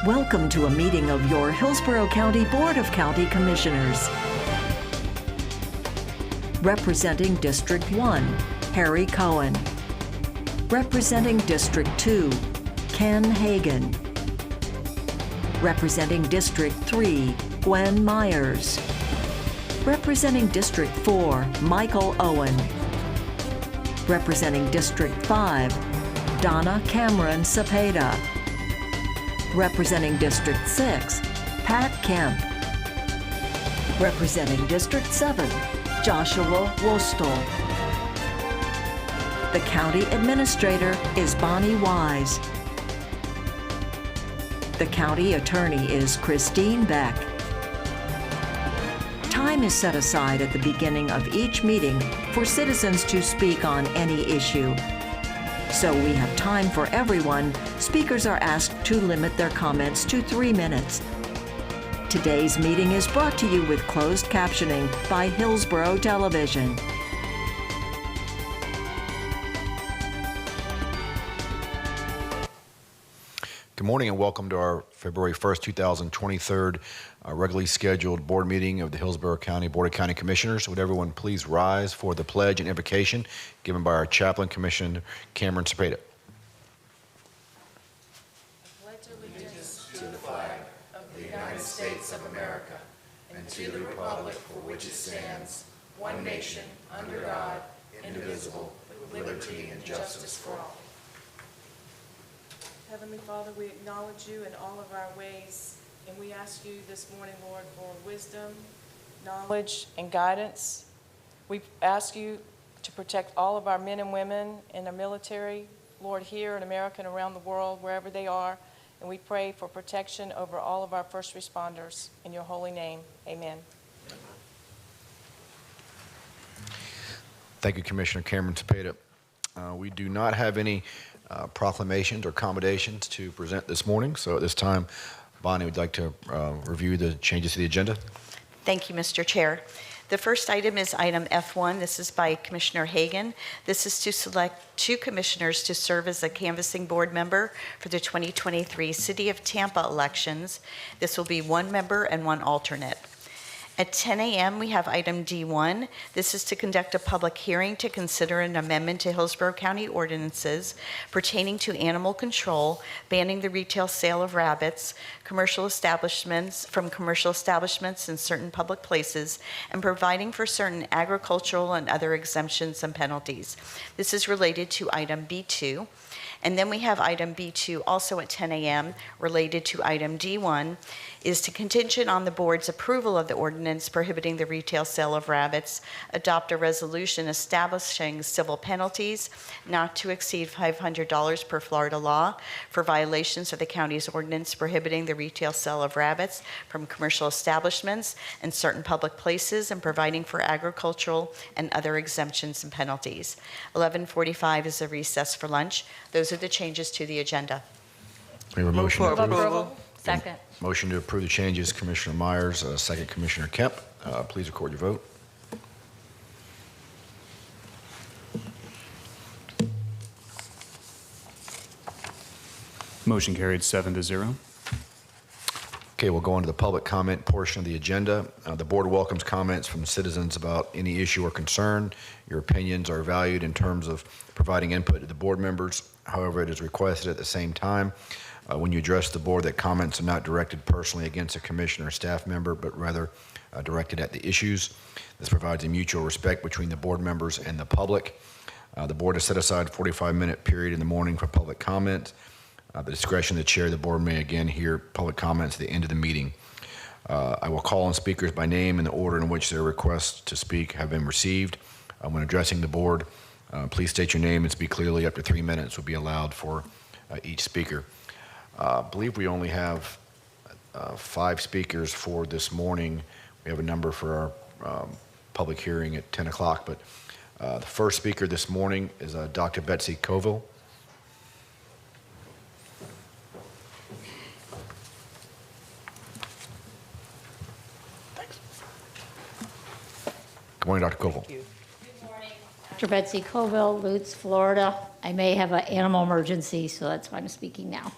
Welcome to a meeting of your Hillsborough County Board of County Commissioners. Representing District 1, Harry Cohen. Representing District 2, Ken Hagan. Representing District 3, Gwen Myers. Representing District 4, Michael Owen. Representing District 5, Donna Cameron Cepeda. Representing District 6, Pat Kemp. Representing District 7, Joshua Wostel. The County Administrator is Bonnie Wise. The County Attorney is Christine Beck. Time is set aside at the beginning of each meeting for citizens to speak on any issue. So we have time for everyone. Speakers are asked to limit their comments to 3 minutes. Today's meeting is brought to you with closed captioning by Hillsborough Television. Good morning and welcome to our February 1st, 2023 regularly scheduled board meeting of the Hillsborough County Board of County Commissioners. Would everyone please rise for the pledge and invocation given by our chaplain, Commissioner Cameron Cepeda. I pledge allegiance to the flag of the United States of America and to the republic for which it stands, one nation, under God, indivisible, with liberty and justice for all. Heavenly Father, we acknowledge you in all of our ways, and we ask you this morning, Lord, for wisdom, knowledge, and guidance. We ask you to protect all of our men and women in the military, Lord, here in America and around the world, wherever they are, and we pray for protection over all of our first responders. In your holy name, amen. Thank you, Commissioner Cameron Cepeda. We do not have any proclamations or accommodations to present this morning, so at this time, Bonnie would like to review the changes to the agenda. Thank you, Mr. Chair. The first item is item F1. This is by Commissioner Hagan. This is to select 2 commissioners to serve as a canvassing board member for the 2023 City of Tampa elections. This will be 1 member and 1 alternate. At 10 a.m., we have item D1. This is to conduct a public hearing to consider an amendment to Hillsborough County ordinances pertaining to animal control, banning the retail sale of rabbits, commercial establishments in certain public places, and providing for certain agricultural and other exemptions and penalties. This is related to item B2. And then we have item B2 also at 10 a.m. related to item D1 is to contingent on the board's approval of the ordinance prohibiting the retail sale of rabbits, adopt a resolution establishing civil penalties not to exceed $500 per Florida law for violations of the county's ordinance prohibiting the retail sale of rabbits from commercial establishments and certain public places and providing for agricultural and other exemptions and penalties. 11:45 is a recess for lunch. Those are the changes to the agenda. We have a motion to approve. Second. Motion to approve the changes, Commissioner Myers, second Commissioner Kemp. Please record your vote. Motion carried 7-0. Okay, we'll go on to the public comment portion of the agenda. The board welcomes comments from citizens about any issue or concern. Your opinions are valued in terms of providing input to the board members. However, it is requested at the same time when you address the board that comments are not directed personally against a commissioner or staff member, but rather directed at the issues. This provides a mutual respect between the board members and the public. The board has set aside a 45-minute period in the morning for public comment. The discretion of the chair of the board may again hear public comments at the end of the meeting. I will call on speakers by name in the order in which their requests to speak have been received. When addressing the board, please state your name and speak clearly. Up to 3 minutes will be allowed for each speaker. I believe we only have 5 speakers for this morning. We have a number for our public hearing at 10 o'clock, but the first speaker this morning is Dr. Betsy Coville. Good morning, Dr. Coville. Good morning. Dr. Betsy Coville, Lutz, Florida. I may have an animal emergency, so that's why I'm speaking now.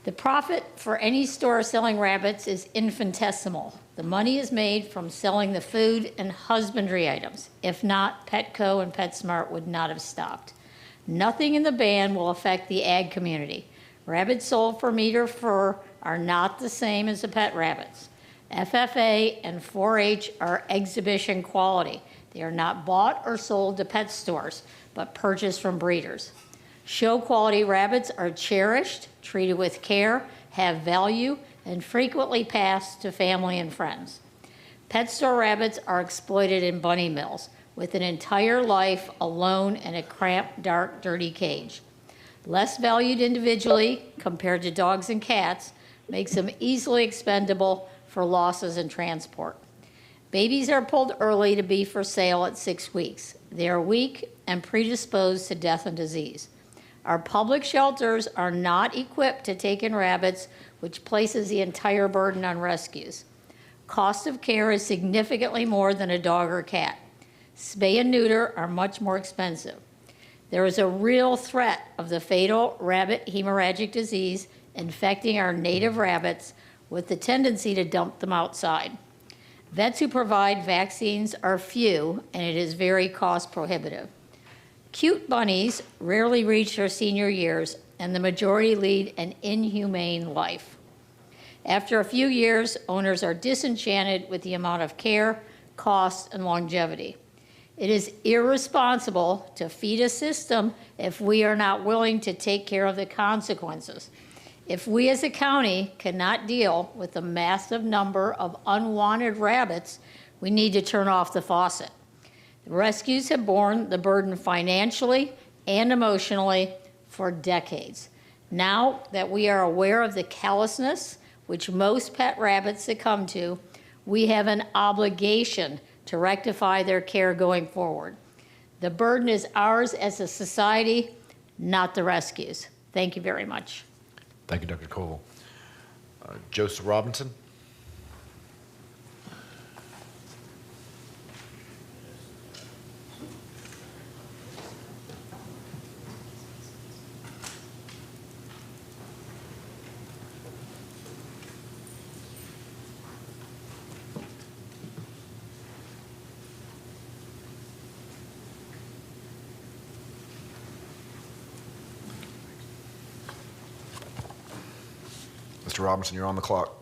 The profit for any store selling rabbits is infinitesimal. The money is made from selling the food and husbandry items. If not, Petco and PetSmart would not have stopped. Nothing in the ban will affect the ag community. Rabbits sold for meat or fur are not the same as the pet rabbits. FFA and 4-H are exhibition quality. They are not bought or sold to pet stores, but purchased from breeders. Show quality rabbits are cherished, treated with care, have value, and frequently passed to family and friends. Pet store rabbits are exploited in bunny mills, with an entire life alone in a cramped, dark, dirty cage. Less valued individually compared to dogs and cats makes them easily expendable for losses in transport. Babies are pulled early to be for sale at 6 weeks. They are weak and predisposed to death and disease. Our public shelters are not equipped to take in rabbits, which places the entire burden on rescues. Cost of care is significantly more than a dog or cat. Spay and neuter are much more expensive. There is a real threat of the fatal rabbit hemorrhagic disease infecting our native rabbits with the tendency to dump them outside. Vets who provide vaccines are few, and it is very cost prohibitive. Cute bunnies rarely reach their senior years, and the majority lead an inhumane life. After a few years, owners are disenchanted with the amount of care, cost, and longevity. It is irresponsible to feed a system if we are not willing to take care of the consequences. If we as a county cannot deal with the massive number of unwanted rabbits, we need to turn off the faucet. The rescues have borne the burden financially and emotionally for decades. Now that we are aware of the callousness which most pet rabbits succumb to, we have an obligation to rectify their care going forward. The burden is ours as a society, not the rescues. Thank you very much. Thank you, Dr. Koval. Joseph Robinson. Mr. Robinson, you're on the clock.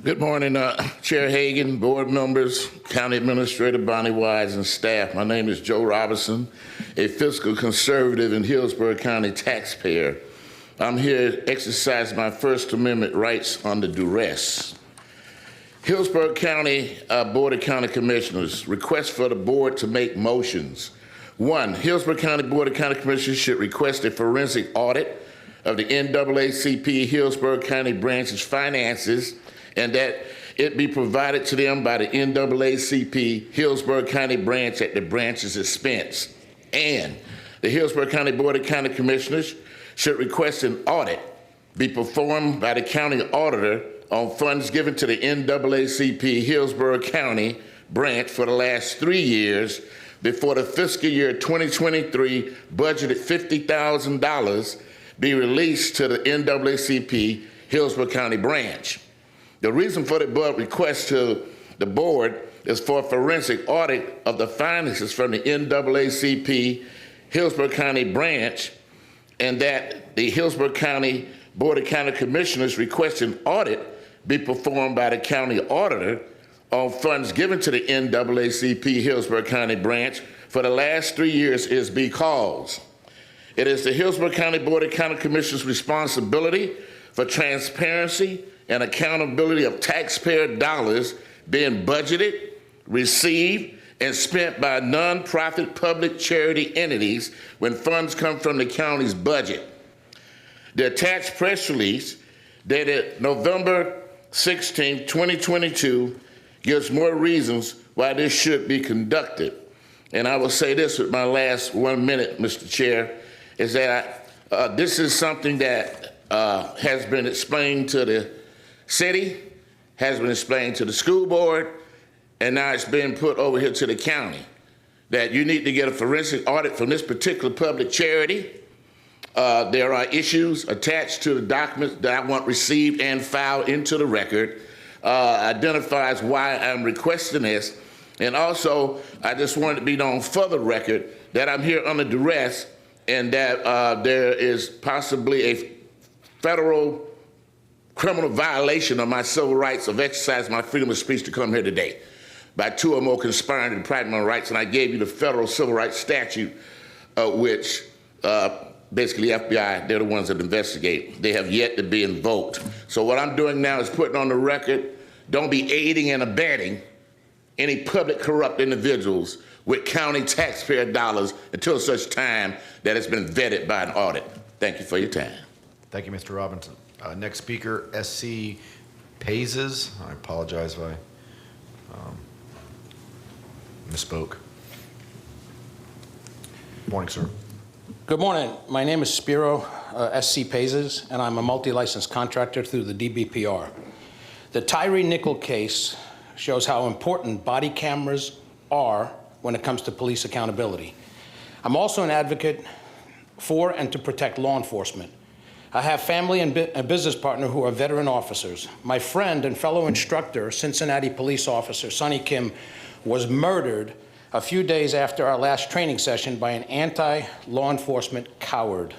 Good morning, Chair Hagan, board members, County Administrator Bonnie Wise, and staff. My name is Joe Robinson, a fiscal conservative and Hillsborough County taxpayer. I'm here to exercise my First Amendment rights under duress. Hillsborough County Board of County Commissioners request for the board to make motions. 1, Hillsborough County Board of County Commissioners should request a forensic audit of the NAACP Hillsborough County branch's finances and that it be provided to them by the NAACP Hillsborough County branch at the branch's expense. And the Hillsborough County Board of County Commissioners should request an audit be performed by the county auditor on funds given to the NAACP Hillsborough County branch for the last 3 years before the fiscal year 2023 budgeted $50,000 be released to the NAACP Hillsborough County branch. The reason for the request to the board is for a forensic audit of the finances from the NAACP Hillsborough County branch, and that the Hillsborough County Board of County Commissioners request an audit be performed by the county auditor on funds given to the NAACP Hillsborough County branch for the last 3 years is because it is the Hillsborough County Board of County Commissioners' responsibility for transparency and accountability of taxpayer dollars being budgeted, received, and spent by nonprofit public charity entities when funds come from the county's budget. The attached press release dated November 16, 2022 gives more reasons why this should be conducted. And I will say this with my last 1 minute, Mr. Chair, is that this is something that has been explained to the city, has been explained to the school board, and now it's been put over here to the county. that you need to get a forensic audit from this particular public charity. There are issues attached to the documents that I want received and filed into the record, identifies why I'm requesting this. And also, I just wanted to be known for the record that I'm here under duress and that there is possibly a federal criminal violation of my civil rights of exercising my freedom of speech to come here today by two or more conspiring to deprive my rights. And I gave you the federal civil rights statute, which basically FBI, they're the ones that investigate. They have yet to be invoked. So what I'm doing now is putting on the record, don't be aiding and abetting any public corrupt individuals with county taxpayer dollars until such time that it's been vetted by an audit. Thank you for your time. Thank you, Mr. Robinson. Next speaker, S.C. Pazes. I apologize if I misspoke. Morning, sir. Good morning. My name is Spiro S.C. Pazes, and I'm a multi-licensed contractor through the DBPR. The Tyree Nickel case shows how important body cameras are when it comes to police accountability. I'm also an advocate for and to protect law enforcement. I have family and a business partner who are veteran officers. My friend and fellow instructor, Cincinnati police officer Sonny Kim, was murdered a few days after our last training session by an anti-law enforcement coward.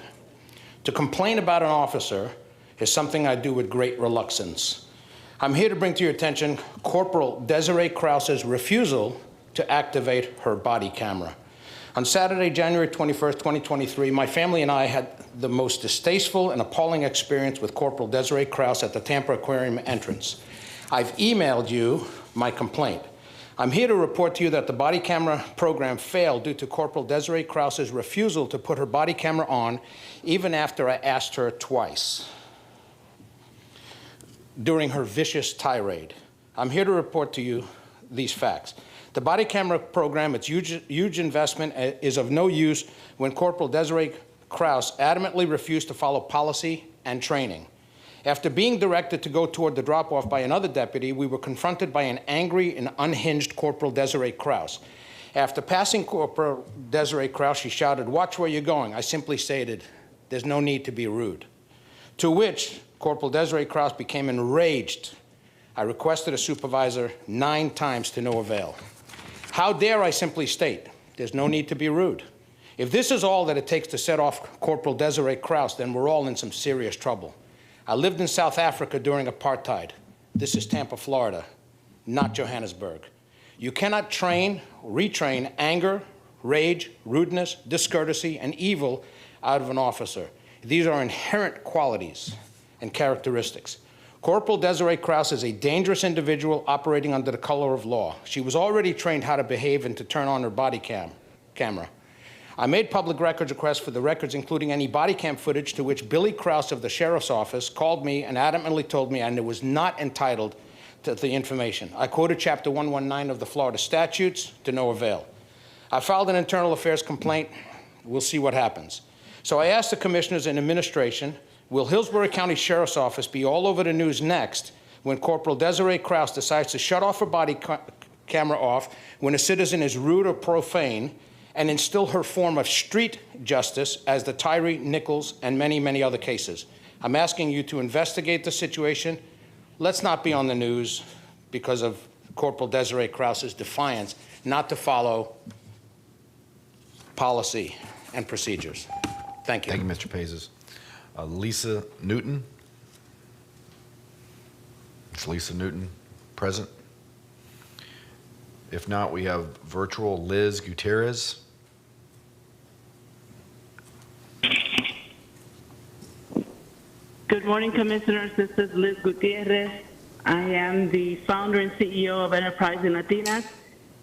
To complain about an officer is something I do with great reluctance. I'm here to bring to your attention Corporal Desiree Krause's refusal to activate her body camera. On Saturday, January 21st, 2023, my family and I had the most distasteful and appalling experience with Corporal Desiree Krause at the Tampa Aquarium entrance. I've emailed you my complaint. I'm here to report to you that the body camera program failed due to Corporal Desiree Krause's refusal to put her body camera on, even after I asked her twice during her vicious tirade. I'm here to report to you these facts. The body camera program, its huge investment, is of no use when Corporal Desiree Krause adamantly refused to follow policy and training. After being directed to go toward the drop-off by another deputy, we were confronted by an angry and unhinged Corporal Desiree Krause. After passing Corporal Desiree Krause, she shouted, "Watch where you're going." I simply stated, "There's no need to be rude." To which Corporal Desiree Krause became enraged. I requested a supervisor 9 times to no avail. How dare I simply state, there's no need to be rude. If this is all that it takes to set off Corporal Desiree Krause, then we're all in some serious trouble. I lived in South Africa during apartheid. This is Tampa, Florida, not Johannesburg. You cannot train, retrain anger, rage, rudeness, discourtesy, and evil out of an officer. These are inherent qualities and characteristics. Corporal Desiree Krause is a dangerous individual operating under the color of law. She was already trained how to behave and to turn on her body camera. I made public records requests for the records, including any body cam footage, to which Billy Krause of the Sheriff's Office called me and adamantly told me I was not entitled to the information. I quoted Chapter 119 of the Florida statutes to no avail. I filed an internal affairs complaint. We'll see what happens. So I asked the commissioners and administration, will Hillsborough County Sheriff's Office be all over the news next when Corporal Desiree Krause decides to shut off her body camera off when a citizen is rude or profane and instill her form of street justice as the Tyree, Nichols, and many, many other cases? I'm asking you to investigate the situation. Let's not be on the news because of Corporal Desiree Krause's defiance not to follow policy and procedures. Thank you. Thank you, Mr. Pazes. Lisa Newton. Is Lisa Newton present? If not, we have virtual Liz Gutierrez. Good morning, Commissioners. This is Liz Gutierrez. I am the founder and CEO of Enterprising Latinas.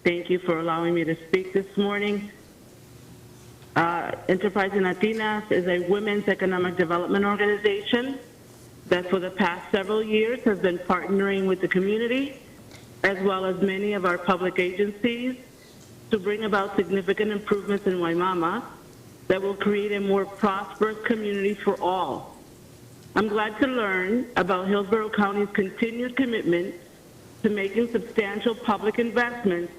Thank you for allowing me to speak this morning. Enterprising Latinas is a women's economic development organization that for the past several years has been partnering with the community as well as many of our public agencies to bring about significant improvements in Waimama that will create a more prosperous community for all. I'm glad to learn about Hillsborough County's continued commitment to making substantial public investments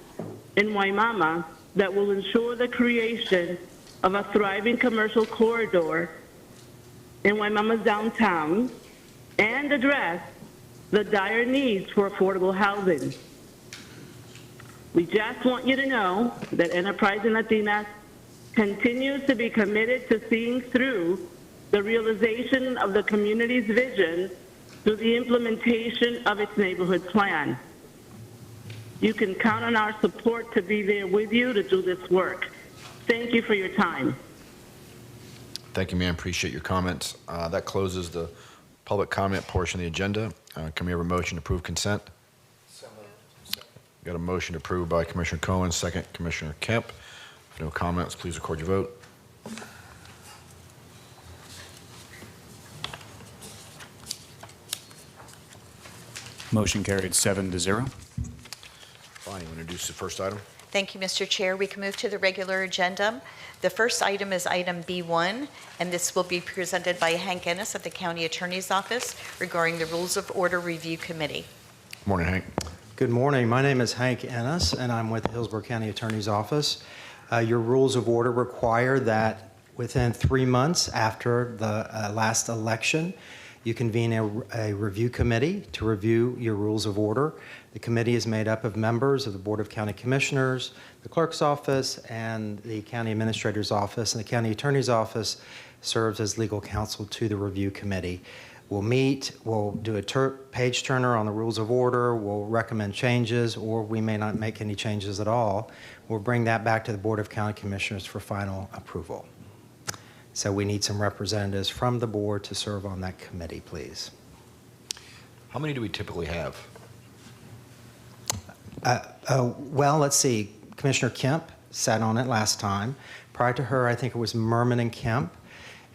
in Waimama that will ensure the creation of a thriving commercial corridor in Waimama's downtown and address the dire needs for affordable housing. We just want you to know that Enterprising Latinas continues to be committed to seeing through the realization of the community's vision through the implementation of its neighborhood plan. You can count on our support to be there with you to do this work. Thank you for your time. Thank you, ma'am. Appreciate your comments. That closes the public comment portion of the agenda. Can we have a motion to approve consent? Got a motion approved by Commissioner Cohen, second Commissioner Kemp. If no comments, please record your vote. Motion carried 7-0. Fine, you want to introduce the first item? Thank you, Mr. Chair. We can move to the regular agenda. The first item is item B1, and this will be presented by Hank Ennis of the County Attorney's Office regarding the Rules of Order Review Committee. Morning, Hank. Good morning. My name is Hank Ennis, and I'm with the Hillsborough County Attorney's Office. Your rules of order require that within 3 months after the last election, you convene a review committee to review your rules of order. The committee is made up of members of the Board of County Commissioners, the Clerk's Office, and the County Administrator's Office. And the County Attorney's Office serves as legal counsel to the review committee. We'll meet, we'll do a page turner on the rules of order, we'll recommend changes, or we may not make any changes at all. We'll bring that back to the Board of County Commissioners for final approval. So we need some representatives from the board to serve on that committee, please. How many do we typically have? Well, let's see. Commissioner Kemp sat on it last time. Prior to her, I think it was Merman and Kemp.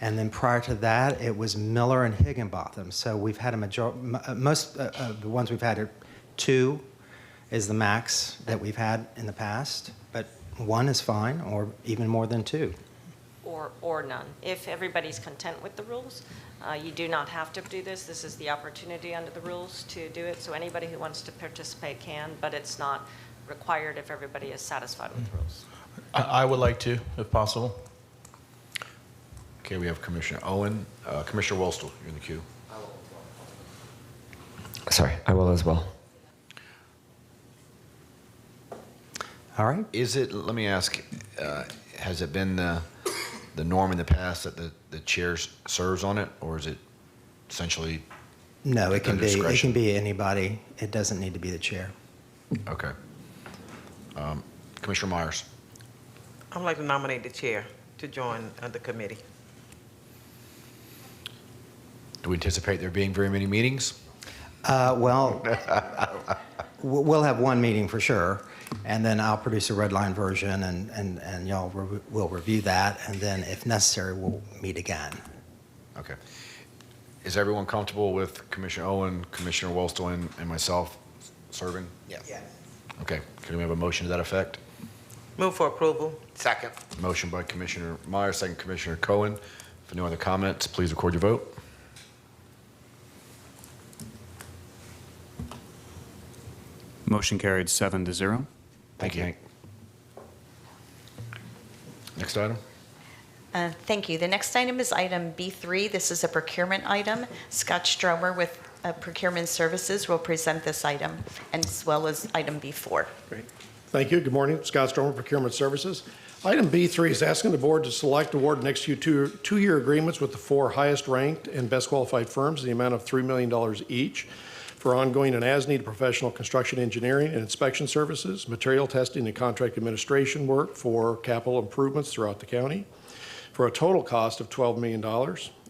And then prior to that, it was Miller and Higginbotham. So we've had most of the ones we've had are 2 is the max that we've had in the past. But 1 is fine, or even more than 2. Or none. If everybody's content with the rules, you do not have to do this. This is the opportunity under the rules to do it. So anybody who wants to participate can, but it's not required if everybody is satisfied with the rules. I would like to, if possible. Okay, we have Commissioner Owen. Commissioner Wolstel, you're in the queue. Sorry, I will as well. All right. Let me ask, has it been the norm in the past that the chair serves on it, or is it essentially No, it can discretion? be anybody. It doesn't need to be the chair. Okay. Commissioner Myers. I'd like to nominate the chair to join the committee. Do we anticipate there being very many meetings? Well, we'll have 1 meeting for sure, and then I'll produce a red line version, and y'all will review that, and then if necessary, we'll meet again. Okay. Is everyone comfortable with Commissioner Owen, Commissioner Wolstel, and myself serving? Yes. Okay. Can we have a motion to that effect? Move for approval. Second. Motion by Commissioner Myers, second Commissioner Cohen. If no other comments, please record your vote. Motion carried 7-0. Thank you, Hank. Next item. Thank you. The next item is item B3. This is a procurement item. Scott Stromer with Procurement Services will present this item, as well as item B4. Great. Thank you. Good morning. Scott Stromer, Procurement Services. Item B3 is asking the board to select, award, and execute two-year agreements with the 4 highest-ranked and best-qualified firms in the amount of $3 million each for ongoing and as-needed professional construction engineering and inspection services, material testing and contract administration work for capital improvements throughout the county, for a total cost of $12 million.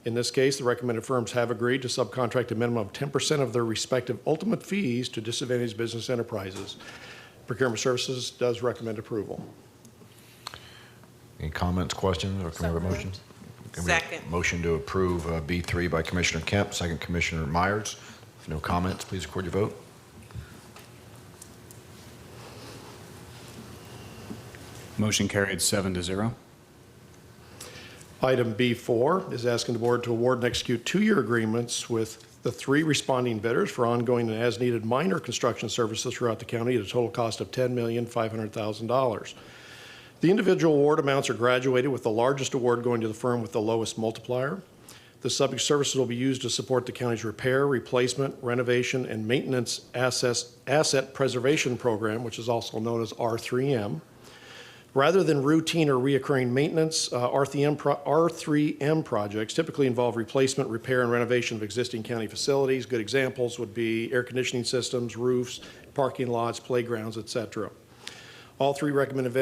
In this case, the recommended firms have agreed to subcontract a minimum of 10% of their respective ultimate fees to disadvantaged business enterprises. Procurement Services does recommend approval. Any comments, questions, or can we have a motion? Second. Motion to approve B3 by Commissioner Kemp, second Commissioner Myers. If no comments, please record your vote. Motion carried 7-0. Item B4 is asking the board to award and execute 2-year agreements with the 3 responding bidders for ongoing and as-needed minor construction services throughout the county at a total cost of $10,500,000. The individual award amounts are graduated, with the largest award going to the firm with the lowest multiplier. The subject services will be used to support the county's repair, replacement, renovation, and maintenance asset preservation program, which is also known as R3M. Rather than routine or reoccurring maintenance, R3M projects typically involve replacement, repair, and renovation of existing county facilities. Good examples would be air conditioning systems, roofs, parking lots, playgrounds, etc. All three recommended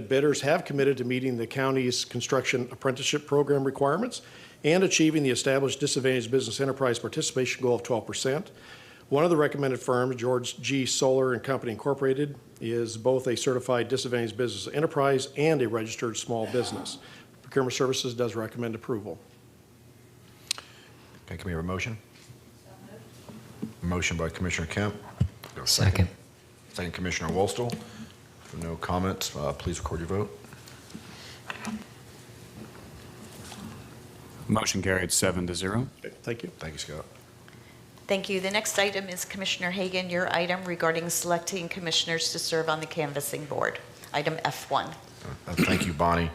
bidders have committed to meeting the county's construction apprenticeship program requirements and achieving the established disadvantaged business enterprise participation goal of 12%. One of the recommended firms, George G. Solar and Company Incorporated, is both a certified disadvantaged business enterprise and a registered small business. Procurement Services does recommend approval. Okay, can we have a motion? Motion by Commissioner Kemp. Second. Second, Commissioner Wolstel. For no comments, please record your vote. Motion carried 7-0. Okay, thank you. Thank you, Scott. Thank you. The next item is Commissioner Hagan, your item regarding selecting commissioners to serve on the canvassing board. Item F1. Thank you, Bonnie.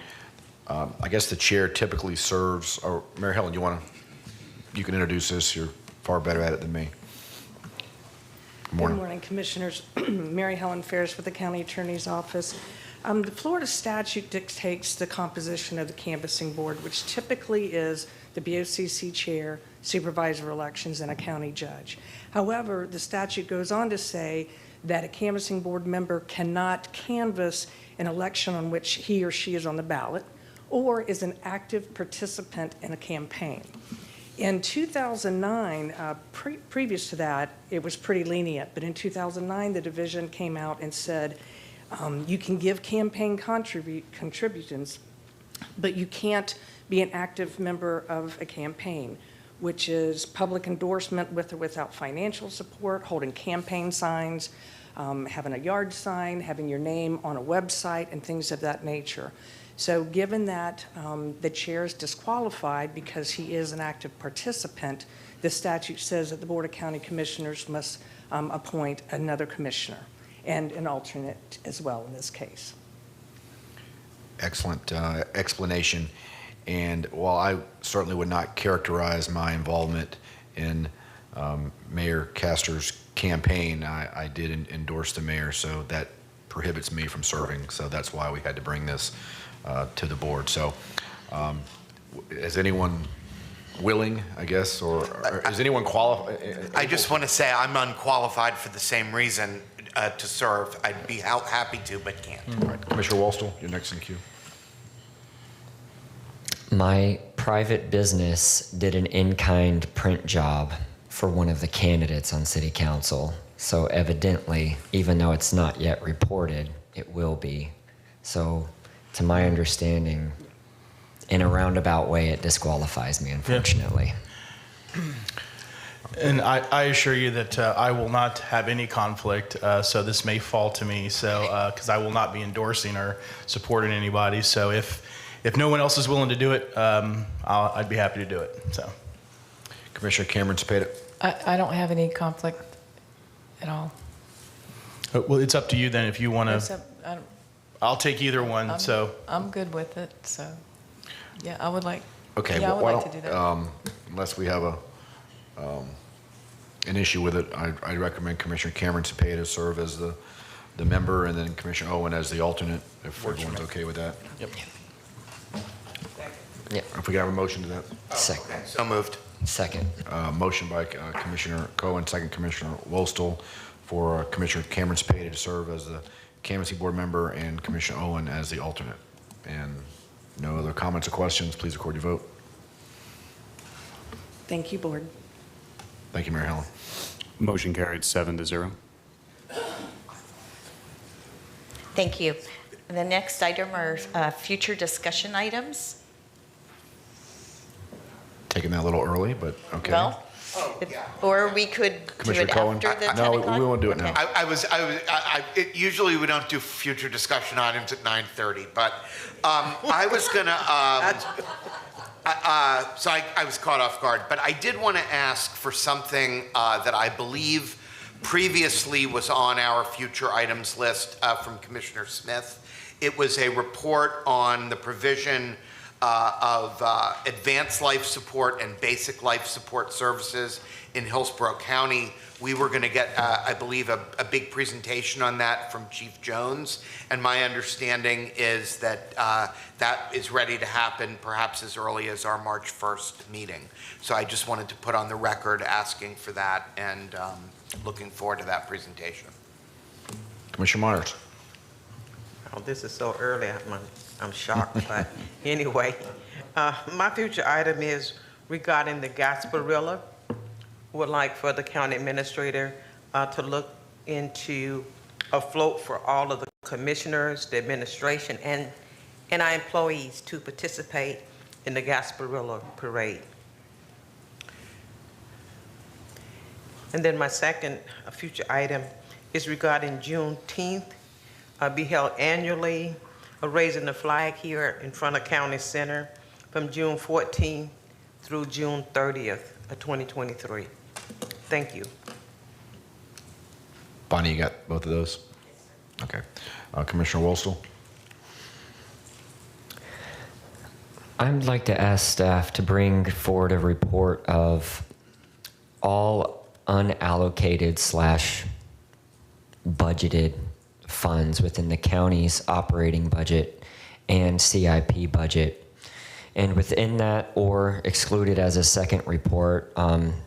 I guess the chair typically serves, or Mary Helen, you can introduce this. You're far better at it than me. Good morning. Good morning, Commissioners. Mary Helen Ferris with the County Attorney's Office. The Florida statute dictates the composition of the canvassing board, which typically is the BOCC chair, supervisor of elections, and a county judge. However, the statute goes on to say that a canvassing board member cannot canvass an election on which he or she is on the ballot or is an active participant in a campaign. In 2009, previous to that, it was pretty lenient, but in 2009, the division came out and said, you can give campaign contributions, but you can't be an active member of a campaign, which is public endorsement with or without financial support, holding campaign signs, having a yard sign, having your name on a website, and things of that nature. So given that the chair is disqualified because he is an active participant, the statute says that the Board of County Commissioners must appoint another commissioner and an alternate as well in this case. Excellent explanation. And while I certainly would not characterize my involvement in Mayor Castor's campaign, I did endorse the mayor, so that prohibits me from serving. So that's why we had to bring this to the board. So is anyone willing, I guess, or is anyone qualified? I just want to say I'm unqualified for the same reason to serve. I'd be happy to, but can't. All right. Commissioner Wolstel, you're next in queue. My private business did an in-kind print job for one of the candidates on city council. So evidently, even though it's not yet reported, it will be. So to my understanding, in a roundabout way, it disqualifies me, unfortunately. Yeah. And I assure you that I will not have any conflict, so this may fall to me, so because I will not be endorsing or supporting anybody. So if no one else is willing to do it, I'd be happy to do it. So, Commissioner Cameron Spada. I don't have any conflict at all. Well, it's up to you then if you want to. I'll take either one. I'm good with it. So, yeah, I would like. Okay, yeah, well, I would like to do that. Unless we have an issue with it, I recommend Commissioner Cameron Cepeda serve as the member, and then Commissioner Owen as the alternate, if everyone's okay with that. Yep. Yep. If we can have a motion to that. Second. So moved. Second. Motion by Commissioner Cohen, second Commissioner Wolstel, for Commissioner Cameron Cepeda to serve as the canvassing board member and Commissioner Owen as the alternate. And no other comments or questions, please record your vote. Thank you, Board. Thank you, Mary Helen. Motion carried 7-0. Thank you. The next item are future discussion items. Taking that a little early, but okay. Well, or we could do Commissioner it Cohen? after the 10 No, o'clock? we won't do it now. Okay. Usually we don't do future discussion items at 9:30, but I was gonna, so I was caught off guard, but I did want to ask for something that I believe previously was on our future items list from Commissioner Smith. It was a report on the provision of advanced life support and basic life support services in Hillsborough County. We were going to get, I believe, a big presentation on that from Chief Jones, and my understanding is that that is ready to happen perhaps as early as our March 1st meeting. So I just wanted to put on the record asking for that and looking forward to that presentation. Commissioner Myers. Oh, this is so early, I'm shocked, but anyway, my future item is regarding the Gasparilla. Would like for the county administrator to look into a float for all of the commissioners, the administration, and our employees to participate in the Gasparilla Parade. And then my second future item is regarding Juneteenth, be held annually, raising the flag here in front of County Center from June 14th through June 30th of 2023. Thank you. Bonnie, you got both of those? Okay. Commissioner Wolstel? I'd like to ask staff to bring forward a report of all unallocated / budgeted funds within the county's operating budget and CIP budget. And within that, or excluded as a second report,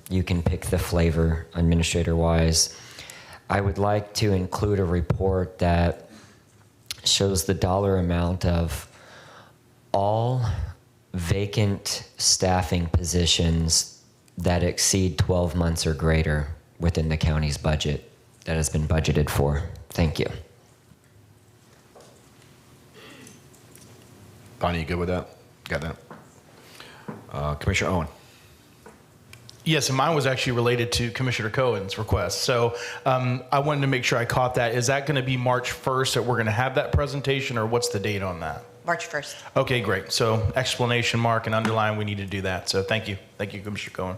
you can pick the flavor administrator-wise. I would like to include a report that shows the dollar amount of all vacant staffing positions that exceed 12 months or greater within the county's budget that has been budgeted for. Thank you. Bonnie, you good with that? Got that? Commissioner Owen? Yes, and mine was actually related to Commissioner Cohen's request. So I wanted to make sure I caught that. Is that going to be March 1st that we're going to have that presentation, or what's the date on that? March 1st. Okay, great. So explanation mark and underline, we need to do that. So thank you. Thank you, Commissioner Cohen.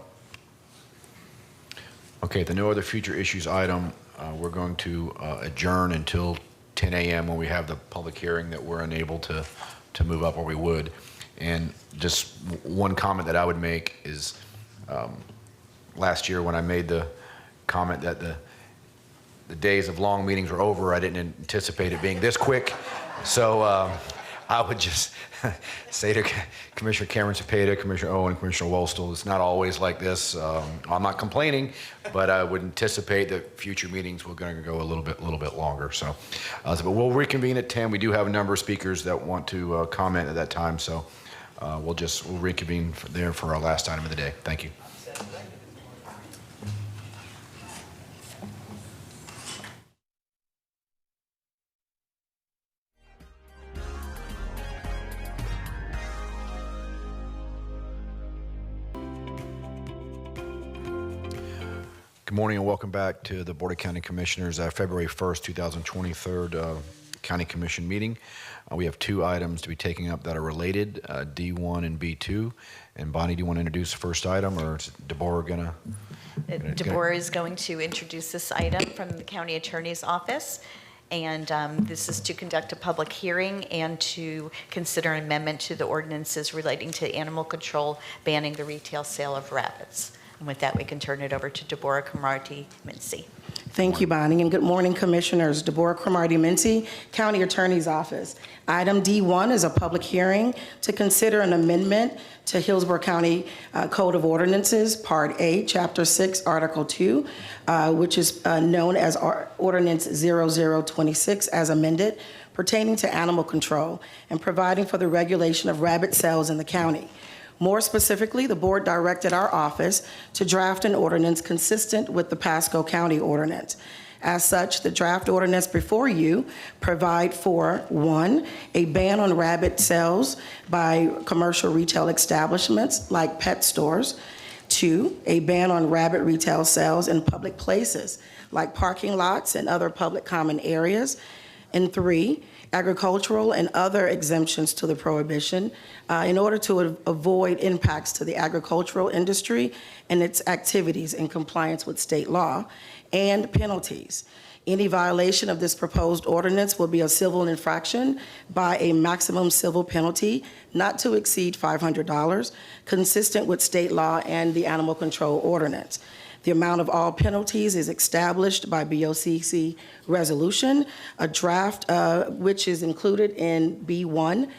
Okay, the no other future issues item, we're going to adjourn until 10 a.m. when we have the public hearing that we're unable to move up, or we would. And just one comment that I would make is last year when I made the comment that the days of long meetings were over, I didn't anticipate it being this quick. So I would just say to Commissioner Cameron Cepeda, Commissioner Owen, Commissioner Wolstel, it's not always like this. I'm not complaining, but I would anticipate that future meetings were going to go a little bit longer. So, but we'll reconvene at 10. We do have a number of speakers that want to comment at that time. So we'll reconvene there for our last item of the day. Thank you. Good morning and welcome back to the Board of County Commissioners, February 1st, 2023 County Commission meeting. We have two items to be taking up that are related, D1 and B2. And Bonnie, do you want to introduce the first item, or is Deborah going to? Deborah is going to introduce this item from the County Attorney's Office. And this is to conduct a public hearing and to consider an amendment to the ordinances relating to animal control, banning the retail sale of rabbits. And with that, we can turn it over to Deborah Cromartie-Mincy. Thank you, Bonnie, and good morning, Commissioners. Deborah Cromartie-Mincy, County Attorney's Office. Item D1 is a public hearing to consider an amendment to Hillsborough County Code of Ordinances, Part A, Chapter 6, Article 2, which is known as Ordinance 0026 as amended, pertaining to animal control and providing for the regulation of rabbit sales in the county. More specifically, the board directed our office to draft an ordinance consistent with the Pasco County Ordinance. As such, the draft ordinance before you provide for 1, a ban on rabbit sales by commercial retail establishments like pet stores, 2, a ban on rabbit retail sales in public places like parking lots and other public common areas, and 3, agricultural, and other exemptions to the prohibition in order to avoid impacts to the agricultural industry and its activities in compliance with state law, and penalties. Any violation of this proposed ordinance will be a civil infraction by a maximum civil penalty not to exceed $500, consistent with state law and the Animal Control Ordinance. The amount of all penalties is established by BOCC resolution, a draft which is included in B1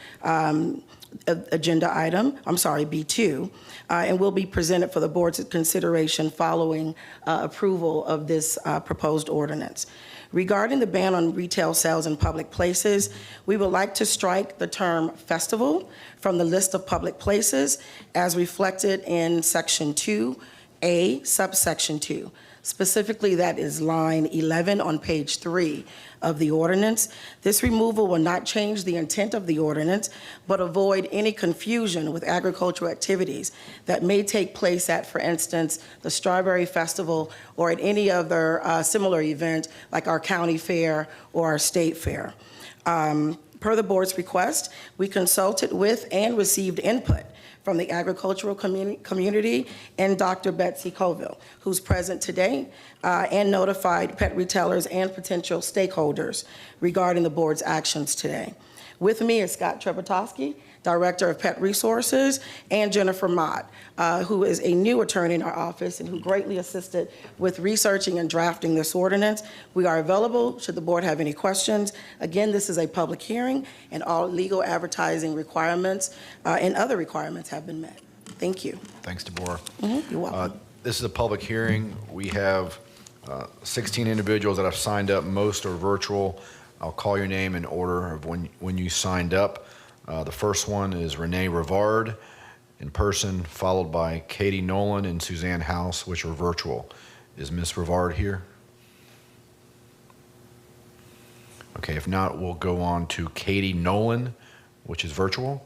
agenda item, B2, and will be presented for the board's consideration following approval of this proposed ordinance. Regarding the ban on retail sales in public places, we would like to strike the term festival from the list of public places as reflected in Section 2A, subsection 2. Specifically, that is line 11 on page 3 of the ordinance. This removal will not change the intent of the ordinance, but avoid any confusion with agricultural activities that may take place at, for instance, the Strawberry Festival or at any other similar event like our county fair or our state fair. Per the board's request, we consulted with and received input from the agricultural community and Dr. Betsy Colville, who's present today, and notified pet retailers and potential stakeholders regarding the board's actions today. With me is Scott Trebotowski, Director of Pet Resources, and Jennifer Mott, who is a new attorney in our office and who greatly assisted with researching and drafting this ordinance. We are available should the board have any questions. Again, this is a public hearing, and all legal advertising requirements and other requirements have been met. Thank you. Thanks, Deborah. You're welcome. This is a public hearing. We have 16 individuals that have signed up. Most are virtual. I'll call your name in order of when you signed up. The first one is Renee Rivard in person, followed by Katie Nolan and Suzanne House, which are virtual. Is Ms. Rivard here? Okay, if not, we'll go on to Katie Nolan, which is virtual.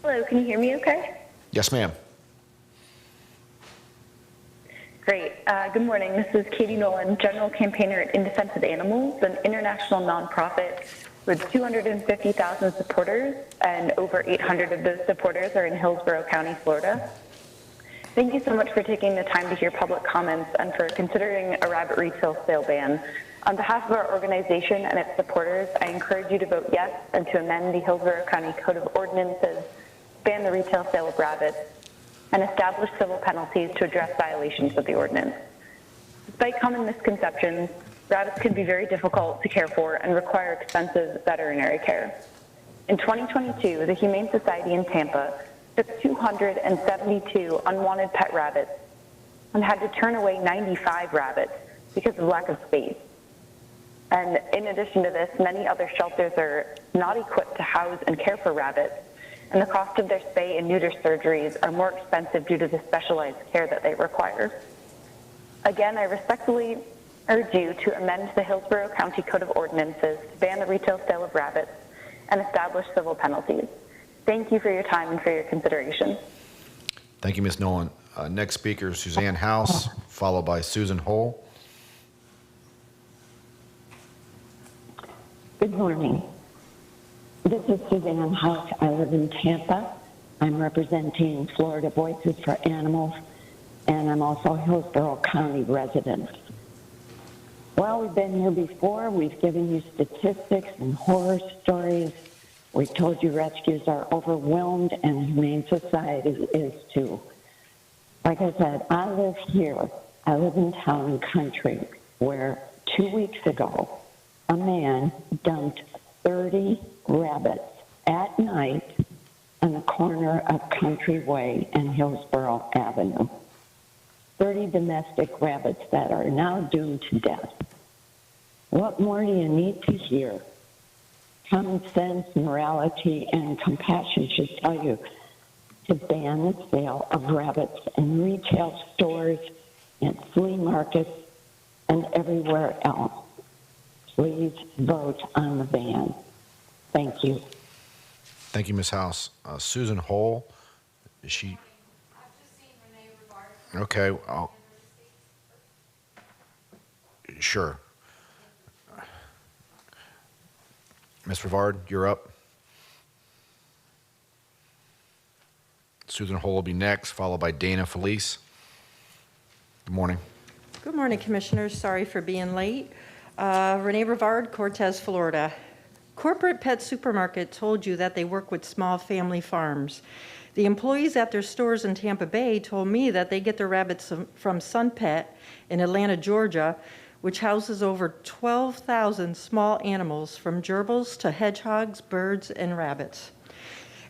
Hello, can you hear me okay? Yes, ma'am. Great. Good morning. This is Katie Nolan, General Campaigner at In Defense of Animals, an international nonprofit with 250,000 supporters, and over 800 of those supporters are in Hillsborough County, Florida. Thank you so much for taking the time to hear public comments and for considering a rabbit retail sale ban. On behalf of our organization and its supporters, I encourage you to vote yes and to amend the Hillsborough County Code of Ordinances, ban the retail sale of rabbits, and establish civil penalties to address violations of the ordinance. Despite common misconceptions, rabbits can be very difficult to care for and require expensive veterinary care. In 2022, the Humane Society in Tampa took 272 unwanted pet rabbits and had to turn away 95 rabbits because of lack of space. And in addition to this, many other shelters are not equipped to house and care for rabbits, and the cost of their spay and neuter surgeries are more expensive due to the specialized care that they require. Again, I respectfully urge you to amend the Hillsborough County Code of Ordinances to ban the retail sale of rabbits and establish civil penalties. Thank you for your time and for your consideration. Thank you, Ms. Nolan. Next speaker is Suzanne House, followed by Susan Hull. Good morning. This is Suzanne House. I live in Tampa. I'm representing Florida Voices for Animals, and I'm also a Hillsborough County resident. Well, we've been here before. We've given you statistics and horror stories. We've told you rescues are overwhelmed, and Humane Society is too. Like I said, I live here. I live in town and country, where 2 weeks ago, a man dumped 30 rabbits at night on the corner of Country Way and Hillsborough Avenue. 30 domestic rabbits that are now doomed to death. What more do you need to hear? Common sense, morality, and compassion should tell you to ban the sale of rabbits in retail stores, and flea markets, and everywhere else. Please vote on the ban. Thank you. Thank you, Ms. House. Susan Hull, is she? Okay. Sure. Ms. Rivard, you're up. Susan Hull will be next, followed by Dana Felice. Good morning. Good morning, Commissioners. Sorry for being late. Renee Rivard, Cortez, Florida. Corporate Pet Supermarket told you that they work with small family farms. The employees at their stores in Tampa Bay told me that they get their rabbits from Sun Pet in Atlanta, Georgia, which houses over 12,000 small animals from gerbils to hedgehogs, birds, and rabbits.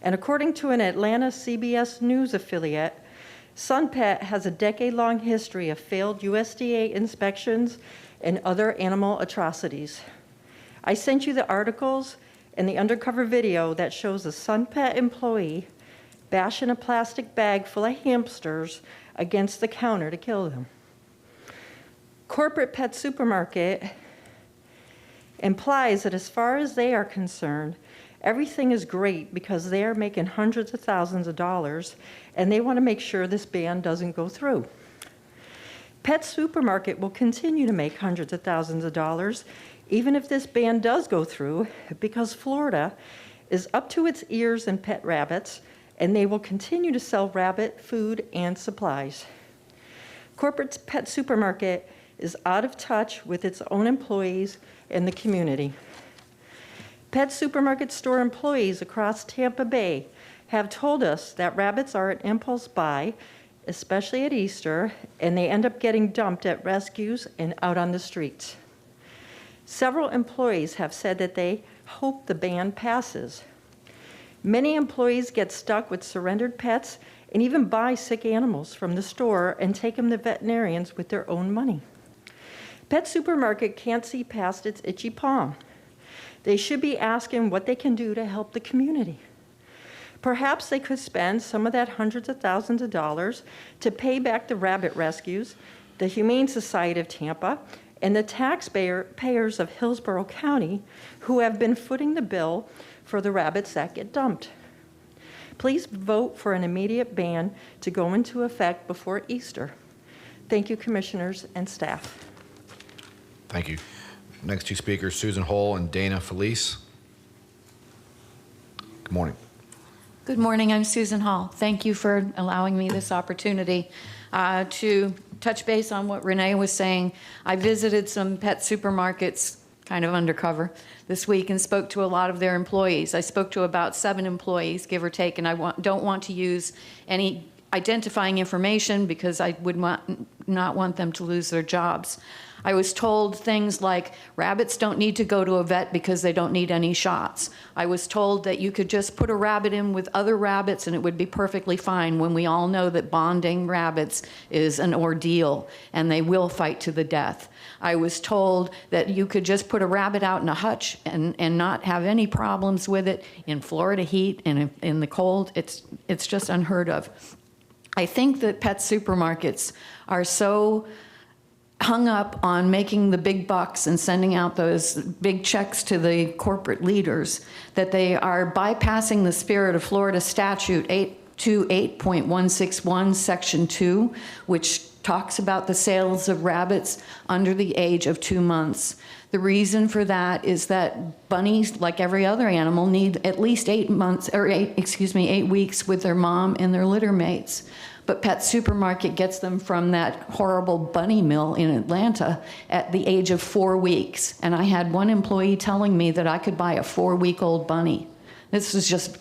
And according to an Atlanta CBS News affiliate, Sun Pet has a decade-long history of failed USDA inspections and other animal atrocities. I sent you the articles and the undercover video that shows a Sun Pet employee bashing a plastic bag full of hamsters against the counter to kill them. Corporate Pet Supermarket implies that as far as they are concerned, everything is great because they are making hundreds of thousands of dollars and they want to make sure this ban doesn't go through. Pet Supermarket will continue to make hundreds of thousands of dollars even if this ban does go through because Florida is up to its ears in pet rabbits and they will continue to sell rabbit food and supplies. Corporate Pet Supermarket is out of touch with its own employees and the community. Pet Supermarket store employees across Tampa Bay have told us that rabbits are an impulse buy, especially at Easter, and they end up getting dumped at rescues and out on the streets. Several employees have said that they hope the ban passes. Many employees get stuck with surrendered pets and even buy sick animals from the store and take them to veterinarians with their own money. Pet Supermarket can't see past its itchy palm. They should be asking what they can do to help the community. Perhaps they could spend some of that hundreds of thousands of dollars to pay back the rabbit rescues, the Humane Society of Tampa, and the taxpayers of Hillsborough County who have been footing the bill for the rabbits that get dumped. Please vote for an immediate ban to go into effect before Easter. Thank you, Commissioners and staff. Thank you. Next two speakers, Susan Hull and Dana Felice. Good morning. Good morning. I'm Susan Hall. Thank you for allowing me this opportunity to touch base on what Renee was saying. I visited some pet supermarkets kind of undercover this week and spoke to a lot of their employees. I spoke to about 7 employees, give or take, and I don't want to use any identifying information because I would not want them to lose their jobs. I was told things like rabbits don't need to go to a vet because they don't need any shots. I was told that you could just put a rabbit in with other rabbits and it would be perfectly fine, when we all know that bonding rabbits is an ordeal and they will fight to the death. I was told that you could just put a rabbit out in a hutch and not have any problems with it. In Florida heat and in the cold, it's just unheard of. I think that pet supermarkets are so hung up on making the big bucks and sending out those big checks to the corporate leaders that they are bypassing the spirit of Florida statute 828.161 section 2, which talks about the sales of rabbits under the age of 2 months. The reason for that is that bunnies, like every other animal, need at least 8 weeks with their mom and their litter mates. But Pet Supermarket gets them from that horrible bunny mill in Atlanta at the age of 4 weeks. And I had one employee telling me that I could buy a 4-week-old bunny. This is just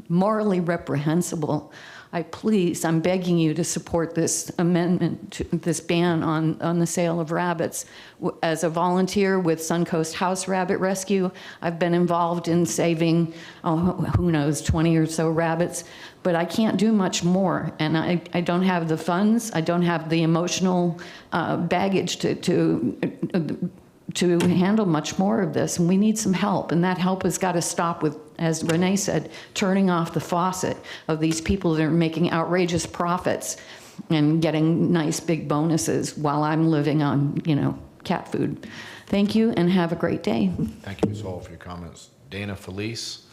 morally reprehensible. I'm begging you to support this amendment, to this ban on the sale of rabbits. As a volunteer with Suncoast House Rabbit Rescue, I've been involved in saving, who knows, 20 or so rabbits, but I can't do much more. And I don't have the funds, I don't have the emotional baggage to handle much more of this, and we need some help, and that help has got to stop with, as Renee said, turning off the faucet of these people that are making outrageous profits and getting nice big bonuses while I'm living on, cat food. Thank you, and have a great day. Thank you, Ms. Hall, for your comments. Dana Felice,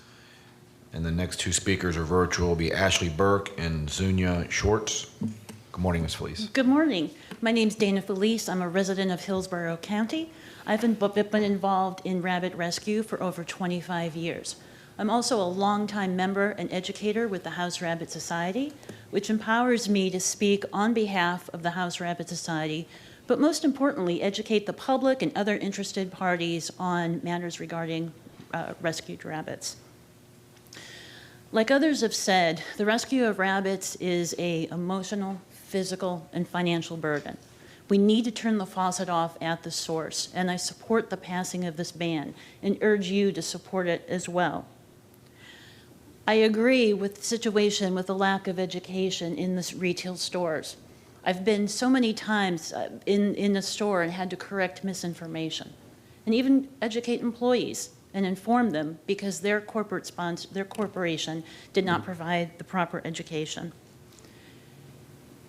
and the next two speakers are virtual, will be Ashley Burke and Zunia Shorts. Good morning, Ms. Felice. Good morning. My name's Dana Felice. I'm a resident of Hillsborough County. I've been involved in rabbit rescue for over 25 years. I'm also a longtime member and educator with the House Rabbit Society, which empowers me to speak on behalf of the House Rabbit Society, but most importantly, educate the public and other interested parties on matters regarding rescued rabbits. Like others have said, the rescue of rabbits is an emotional, physical, and financial burden. We need to turn the faucet off at the source, and I support the passing of this ban and urge you to support it as well. I agree with the situation with the lack of education in the retail stores. I've been so many times in a store and had to correct misinformation and even educate employees and inform them because their corporation did not provide the proper education.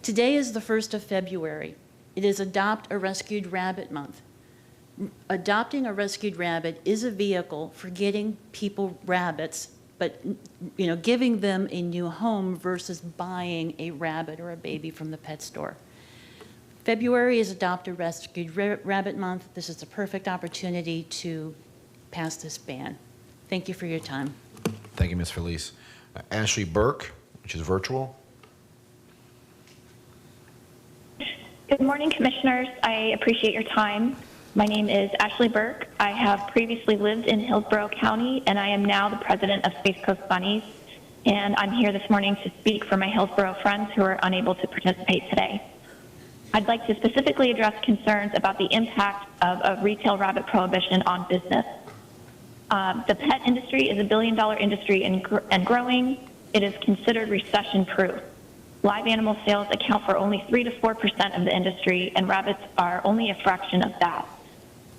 Today is the 1st of February. It is Adopt a Rescued Rabbit Month. Adopting a rescued rabbit is a vehicle for getting people rabbits, but giving them a new home versus buying a rabbit or a baby from the pet store. February is Adopt a Rescued Rabbit Month. This is the perfect opportunity to pass this ban. Thank you for your time. Thank you, Ms. Felice. Ashley Burke, which is virtual. Good morning, Commissioners. I appreciate your time. My name is Ashley Burke. I have previously lived in Hillsborough County, and I am now the president of Space Coast Bunnies. And I'm here this morning to speak for my Hillsborough friends who are unable to participate today. I'd like to specifically address concerns about the impact of a retail rabbit prohibition on business. The pet industry is a billion-dollar industry and growing. It is considered recession-proof. Live animal sales account for only 3 to 4% of the industry, and rabbits are only a fraction of that.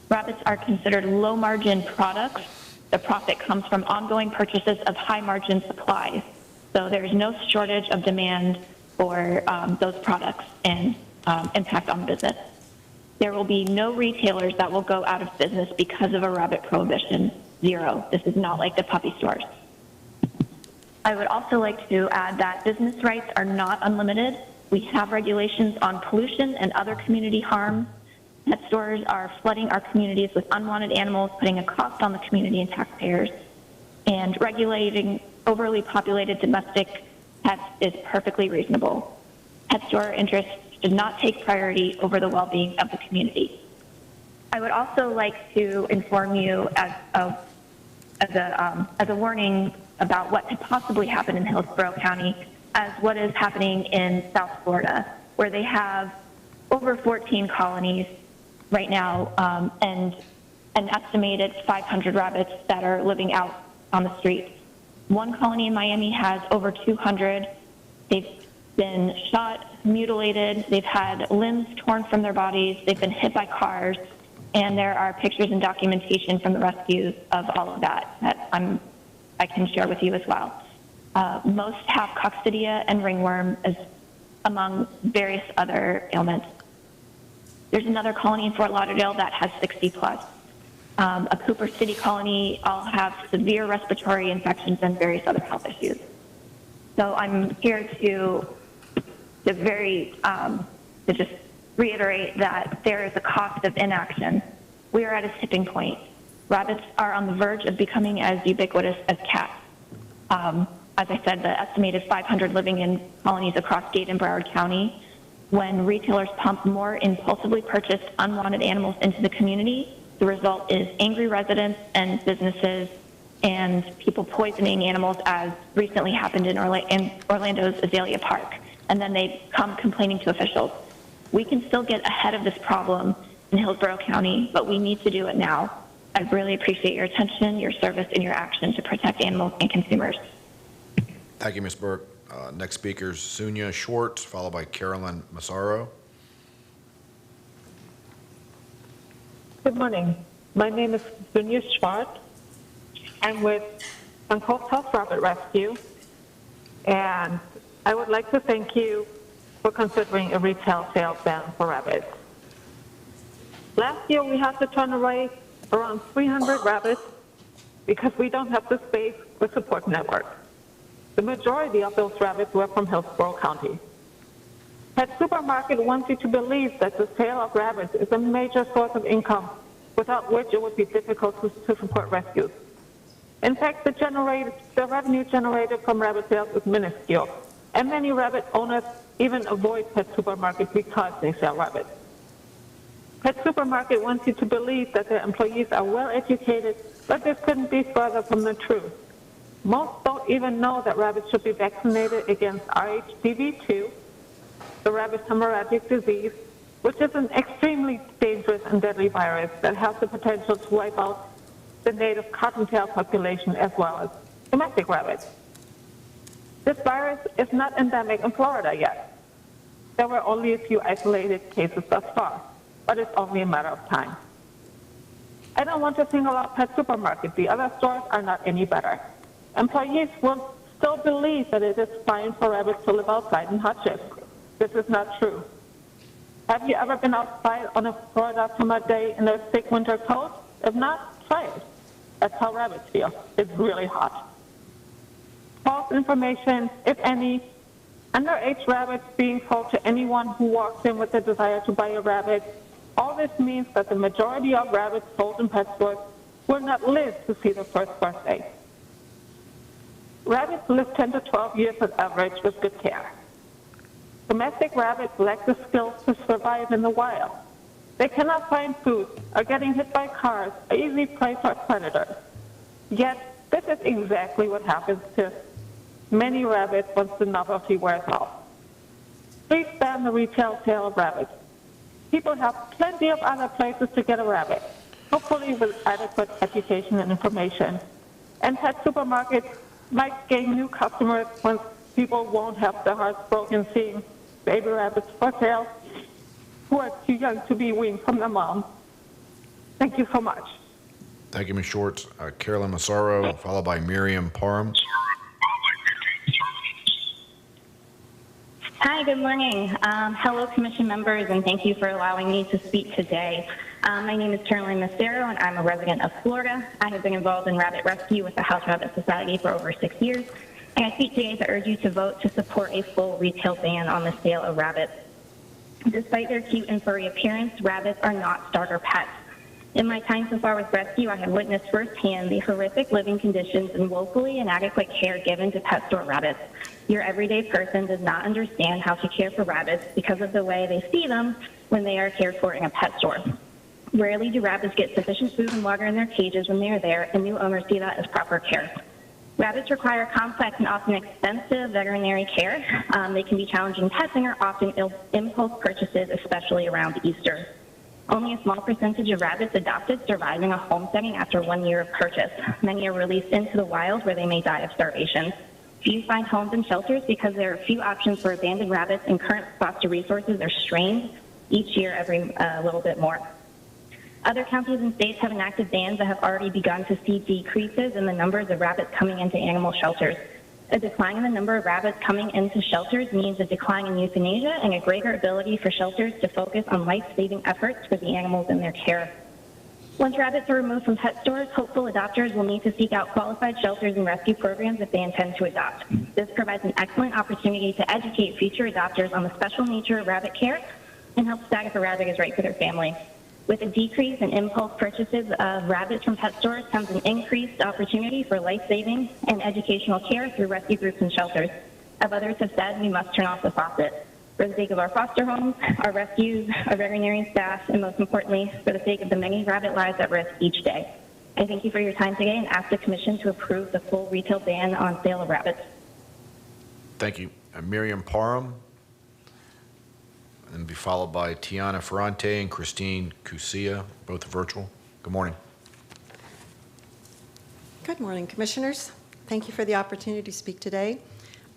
Rabbits are considered low-margin products. The profit comes from ongoing purchases of high-margin supplies. So there is no shortage of demand for those products and impact on business. There will be no retailers that will go out of business because of a rabbit prohibition. Zero. This is not like the puppy stores. I would also like to add that business rights are not unlimited. We have regulations on pollution and other community harm. Pet stores are flooding our communities with unwanted animals, putting a cost on the community and taxpayers. And regulating overly populated domestic pets is perfectly reasonable. Pet store interests should not take priority over the well-being of the community. I would also like to inform you as a warning about what could possibly happen in Hillsborough County as what is happening in South Florida, where they have over 14 colonies right now and an estimated 500 rabbits that are living out on the streets. One colony in Miami has over 200. They've been shot, mutilated, they've had limbs torn from their bodies, they've been hit by cars, and there are pictures and documentation from the rescues of all of that I can share with you as well. Most have coccidia and ringworm as among various other ailments. There's another colony in Fort Lauderdale that has 60 plus. A Cooper City colony all have severe respiratory infections and various other health issues. So I'm here to just reiterate that there is a cost of inaction. We are at a tipping point. Rabbits are on the verge of becoming as ubiquitous as cats. As I said, the estimated 500 living in colonies across Dade and Broward County. When retailers pump more impulsively purchased unwanted animals into the community, the result is angry residents and businesses and people poisoning animals, as recently happened in Orlando's Azalea Park. And then they come complaining to officials. We can still get ahead of this problem in Hillsborough County, but we need to do it now. I really appreciate your attention, your service, and your action to protect animals and consumers. Thank you, Ms. Burke. Next speaker is Sunya Schwartz, followed by Carolyn Massaro. Good morning. My name is Sunya Schwartz. I'm with Suncoast Health Rabbit Rescue, and I would like to thank you for considering a retail sales ban for rabbits. Last year, we had to turn away around 300 rabbits because we don't have the space or support network. The majority of those rabbits were from Hillsborough County. Pet Supermarket wants you to believe that the sale of rabbits is a major source of income without which it would be difficult to support rescues. In fact, the revenue generated from rabbit sales is minuscule, and many rabbit owners even avoid Pet Supermarket because they sell rabbits. Pet Supermarket wants you to believe that their employees are well educated, but this couldn't be further from the truth. Most don't even know that rabbits should be vaccinated against RHPV2, the rabbit hemorrhagic disease, which is an extremely dangerous and deadly virus that has the potential to wipe out the native cottontail population as well as domestic rabbits. This virus is not endemic in Florida yet. There were only a few isolated cases thus far, but it's only a matter of time. I don't want to single out Pet Supermarket. The other stores are not any better. Employees will still believe that it is fine for rabbits to live outside in hot shifts. This is not true. Have you ever been outside on a Florida summer day in a thick winter coat? If not, try it. That's how rabbits feel. It's really hot. False information, if any, underage rabbits being sold to anyone who walks in with a desire to buy a rabbit. All this means that the majority of rabbits sold in pet stores will not live to see their first birthday. Rabbits live 10 to 12 years on average with good care. Domestic rabbits lack the skills to survive in the wild. They cannot find food, are getting hit by cars, are easy prey for predators. Yet, this is exactly what happens to many rabbits once the novelty wears off. Please ban the retail sale of rabbits. People have plenty of other places to get a rabbit, hopefully with adequate education and information. And Pet Supermarkets might gain new customers once people won't have their hearts broken seeing baby rabbits for sale who are too young to be weaned from their mom. Thank you so much. Thank you, Ms. Schwartz. Carolyn Massaro, followed by Miriam Parham. Hi, good morning. Hello, Commission members, and thank you for allowing me to speak today. My name is Caroline Massaro, and I'm a resident of Florida. I have been involved in rabbit rescue with the House Rabbit Society for over 6 years, and I speak today to urge you to vote to support a full retail ban on the sale of rabbits. Despite their cute and furry appearance, rabbits are not starter pets. In my time so far with rescue, I have witnessed firsthand the horrific living conditions and woefully inadequate care given to pet store rabbits. Your everyday person does not understand how to care for rabbits because of the way they see them when they are cared for in a pet store. Rarely do rabbits get sufficient food and water in their cages when they are there, and new owners see that as proper care. Rabbits require complex and often expensive veterinary care. They can be challenging pets and are often impulse purchases, especially around Easter. Only a small percentage of rabbits adopted survive in a home setting after 1 year of purchase. Many are released into the wild where they may die of starvation. Few find homes and shelters because there are few options for abandoned rabbits, and current foster resources are strained each year every little bit more. Other counties and states have enacted bans that have already begun to see decreases in the numbers of rabbits coming into animal shelters. A decline in the number of rabbits coming into shelters means a decline in euthanasia and a greater ability for shelters to focus on life-saving efforts for the animals in their care. Once rabbits are removed from pet stores, hopeful adopters will need to seek out qualified shelters and rescue programs if they intend to adopt. This provides an excellent opportunity to educate future adopters on the special nature of rabbit care and help decide if a rabbit is right for their family. With a decrease in impulse purchases of rabbits from pet stores comes an increased opportunity for life-saving and educational care through rescue groups and shelters. As others have said, we must turn off the faucet. For the sake of our foster homes, our rescues, our veterinary staff, and most importantly, for the sake of the many rabbit lives at risk each day. I thank you for your time today and ask the Commission to approve the full retail ban on sale of rabbits. Thank you. Miriam Parham, and be followed by Tiana Ferrante and Christine Cusia, both virtual. Good morning. Good morning, Commissioners. Thank you for the opportunity to speak today.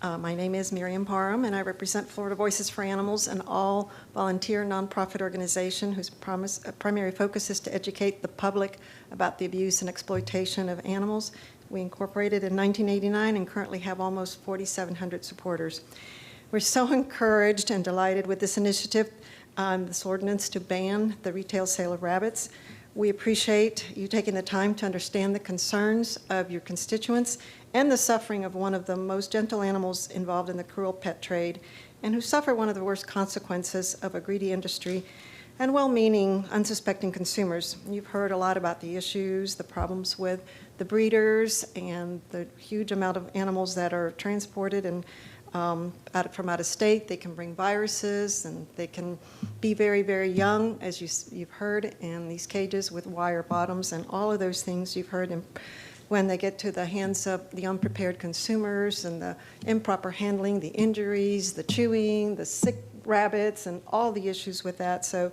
My name is Miriam Parham, and I represent Florida Voices for Animals, an all-volunteer nonprofit organization whose primary focus is to educate the public about the abuse and exploitation of animals. We incorporated in 1989 and currently have almost 4,700 supporters. We're so encouraged and delighted with this initiative, this ordinance to ban the retail sale of rabbits. We appreciate you taking the time to understand the concerns of your constituents and the suffering of one of the most gentle animals involved in the cruel pet trade, and who suffer one of the worst consequences of a greedy industry and well-meaning, unsuspecting consumers. You've heard a lot about the issues, the problems with the breeders, and the huge amount of animals that are transported and from out of state. They can bring viruses, and they can be very, very young, as you've heard, in these cages with wire bottoms, and all of those things you've heard. And when they get to the hands of the unprepared consumers, and the improper handling, the injuries, the chewing, the sick rabbits, and all the issues with that. So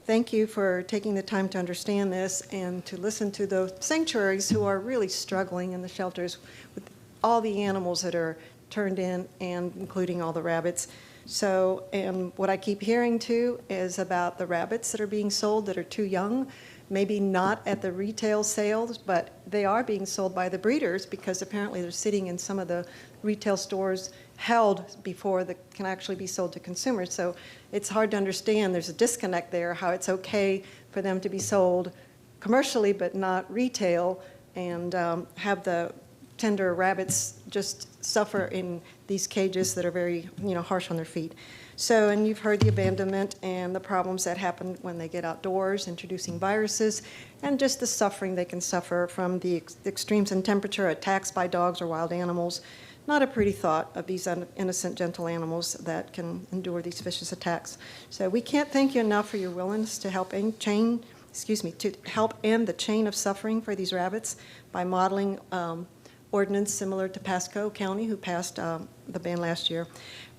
thank you for taking the time to understand this and to listen to those sanctuaries who are really struggling in the shelters with all the animals that are turned in, and including all the rabbits. So, and what I keep hearing too is about the rabbits that are being sold that are too young, maybe not at the retail sales, but they are being sold by the breeders, because apparently they're sitting in some of the retail stores held before they can actually be sold to consumers. So it's hard to understand. There's a disconnect there, how it's okay for them to be sold commercially but not retail, and have the tender rabbits just suffer in these cages that are very, harsh on their feet. So, and you've heard the abandonment and the problems that happen when they get outdoors, introducing viruses, and just the suffering they can suffer from the extremes in temperature, attacks by dogs or wild animals. Not a pretty thought of these innocent, gentle animals that can endure these vicious attacks. So we can't thank you enough for your willingness to help end the chain of suffering for these rabbits by modeling ordinance similar to Pasco County, who passed the ban last year.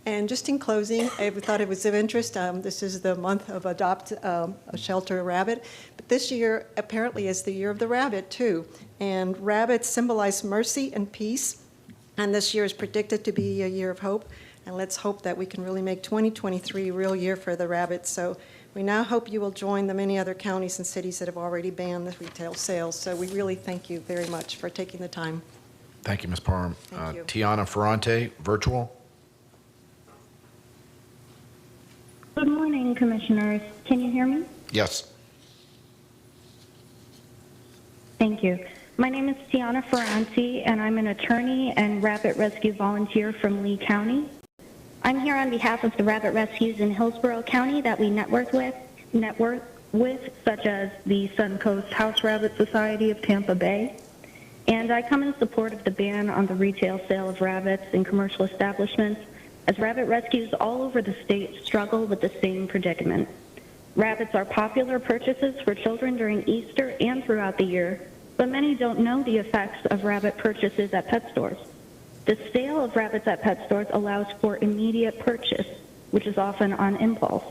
And just in closing, I thought it was of interest. This is the month of Adopt a Shelter Rabbit. But this year apparently is the year of the rabbit too. And rabbits symbolize mercy and peace. And this year is predicted to be a year of hope. And let's hope that we can really make 2023 a real year for the rabbits. So we now hope you will join the many other counties and cities that have already banned the retail sales. So we really thank you very much for taking the time. Thank you, Ms. Parham. Thank you. Tiana Ferrante, virtual. Good morning, Commissioners. Can you hear me? Yes. Thank you. My name is Tiana Ferrante, and I'm an attorney and rabbit rescue volunteer from Lee County. I'm here on behalf of the rabbit rescues in Hillsborough County that we network with, such as the Suncoast House Rabbit Society of Tampa Bay. And I come in support of the ban on the retail sale of rabbits in commercial establishments, as rabbit rescues all over the state struggle with the same predicament. Rabbits are popular purchases for children during Easter and throughout the year, but many don't know the effects of rabbit purchases at pet stores. The sale of rabbits at pet stores allows for immediate purchase, which is often on impulse.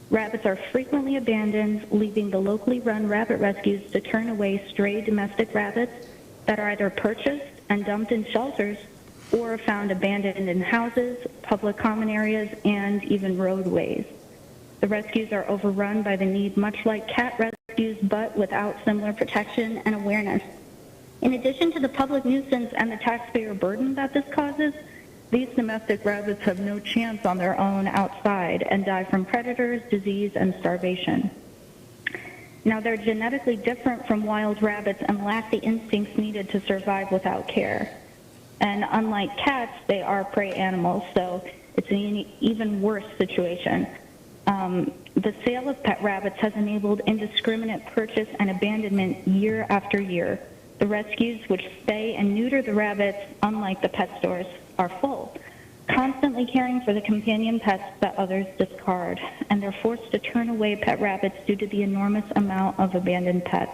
Rabbits are frequently abandoned, leaving the locally run rabbit rescues to turn away stray domestic rabbits that are either purchased and dumped in shelters or found abandoned in houses, public common areas, and even roadways. The rescues are overrun by the need, much like cat rescues, but without similar protection and awareness. In addition to the public nuisance and the taxpayer burden that this causes, these domestic rabbits have no chance on their own outside and die from predators, disease, and starvation. Now, they're genetically different from wild rabbits and lack the instincts needed to survive without care. And unlike cats, they are prey animals, so it's an even worse situation. The sale of pet rabbits has enabled indiscriminate purchase and abandonment year after year. The rescues, which spay and neuter the rabbits, unlike the pet stores, are full, constantly caring for the companion pets that others discard, and they're forced to turn away pet rabbits due to the enormous amount of abandoned pets.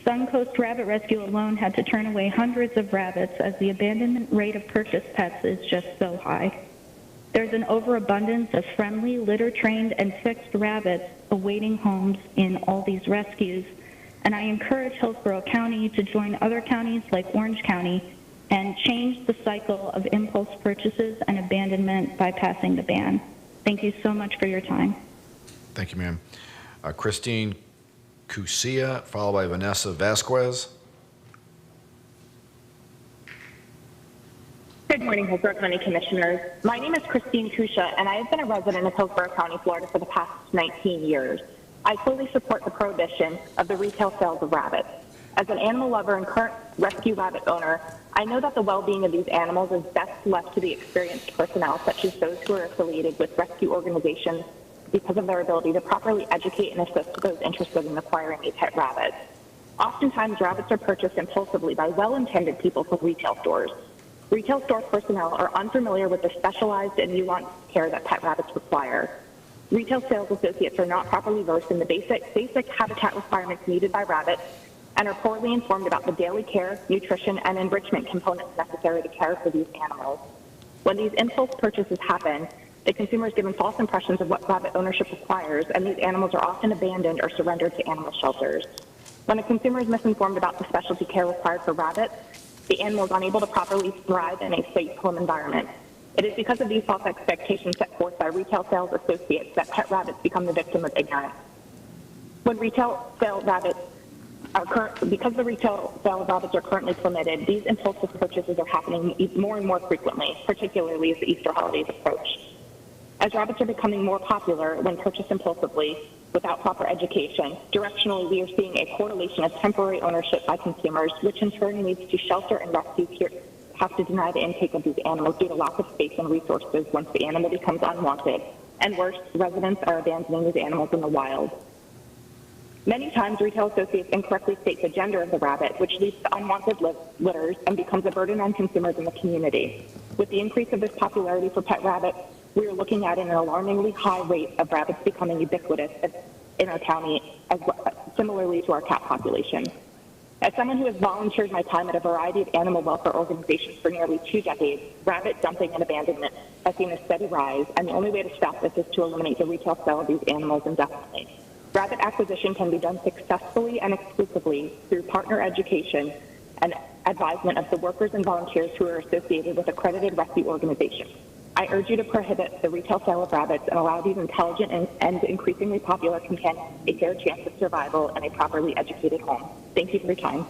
Suncoast Rabbit Rescue alone had to turn away hundreds of rabbits, as the abandonment rate of purchased pets is just so high. There's an overabundance of friendly, litter-trained, and fixed rabbits awaiting homes in all these rescues, and I encourage Hillsborough County to join other counties like Orange County and change the cycle of impulse purchases and abandonment by passing the ban. Thank you so much for your time. Thank you, ma'am. Christine Cusia, followed by Vanessa Vasquez. Good morning, Hillsborough County Commissioners. My name is Christine Kusha, and I have been a resident of Hillsborough County, Florida for the past 19 years. I fully support the prohibition of the retail sales of rabbits. As an animal lover and current rescue rabbit owner, I know that the well-being of these animals is best left to the experienced personnel, such as those who are affiliated with rescue organizations because of their ability to properly educate and assist those interested in acquiring a pet rabbit. Oftentimes, rabbits are purchased impulsively by well-intended people from retail stores. Retail store personnel are unfamiliar with the specialized and nuanced care that pet rabbits require. Retail sales associates are not properly versed in the basic habitat requirements needed by rabbits and are poorly informed about the daily care, nutrition, and enrichment components necessary to care for these animals. When these impulse purchases happen, the consumer is given false impressions of what rabbit ownership requires, and these animals are often abandoned or surrendered to animal shelters. When a consumer is misinformed about the specialty care required for rabbits, the animal is unable to properly thrive in a safe home environment. It is because of these false expectations set forth by retail sales associates that pet rabbits become the victim of ignorance. When retail sale rabbits because the retail sale of rabbits are currently permitted, these impulsive purchases are happening more and more frequently, particularly as the Easter holidays approach. As rabbits are becoming more popular when purchased impulsively without proper education, directionally we are seeing a correlation of temporary ownership by consumers, which in turn leads to shelter and rescue have to deny the intake of these animals due to lack of space and resources once the animal becomes unwanted. And worse, residents are abandoning these animals in the wild. Many times, retail associates incorrectly state the gender of the rabbit, which leads to unwanted litters and becomes a burden on consumers in the community. With the increase of this popularity for pet rabbits, we are looking at an alarmingly high rate of rabbits becoming ubiquitous in our county, similarly to our cat population. As someone who has volunteered my time at a variety of animal welfare organizations for nearly 2 decades, rabbit dumping and abandonment has seen a steady rise, and the only way to stop this is to eliminate the retail sale of these animals indefinitely. Rabbit acquisition can be done successfully and exclusively through partner education and advisement of the workers and volunteers who are associated with accredited rescue organizations. I urge you to prohibit the retail sale of rabbits and allow these intelligent and increasingly popular companions a fair chance of survival and a properly educated home. Thank you for your time.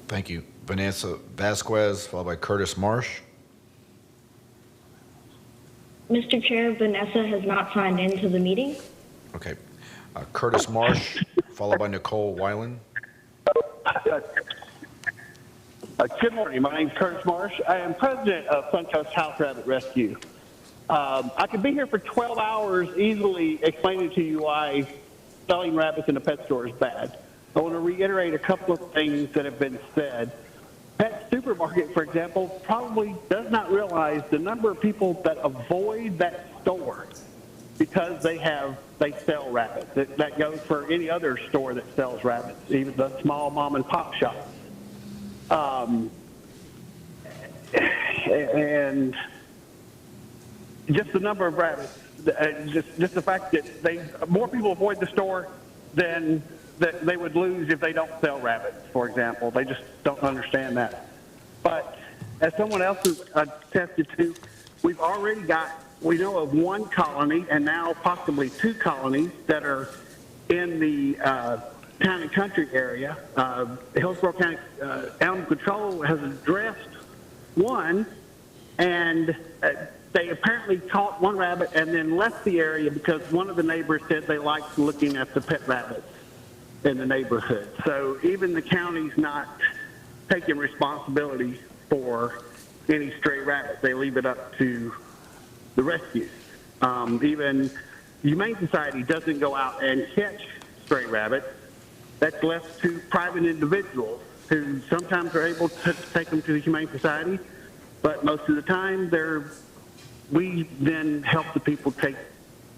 Thank you. Vanessa Vasquez, followed by Curtis Marsh. Mr. Chair, Vanessa has not signed into the meeting. Okay. Curtis Marsh, followed by Nicole Weiland. Good morning. My name is Curtis Marsh. I am president of Suncoast House Rabbit Rescue. I could be here for 12 hours easily explaining to you why selling rabbits in a pet store is bad. I want to reiterate a couple of things that have been said. Pet Supermarket, for example, probably does not realize the number of people that avoid that store because they sell rabbits. That goes for any other store that sells rabbits, even the small mom and pop shops. And just the number of rabbits, just the fact that more people avoid the store than that they would lose if they don't sell rabbits, for example. They just don't understand that. But as someone else has attested to, we know of 1 colony and now possibly 2 colonies that are in the town and country area. Hillsborough County Animal Control has addressed 1, and they apparently caught 1 rabbit and then left the area because one of the neighbors said they liked looking at the pet rabbits in the neighborhood. So even the county's not taking responsibility for any stray rabbits. They leave it up to the rescue. Even Humane Society doesn't go out and catch stray rabbits. That's left to private individuals who sometimes are able to take them to the Humane Society, but most of the time we then help the people take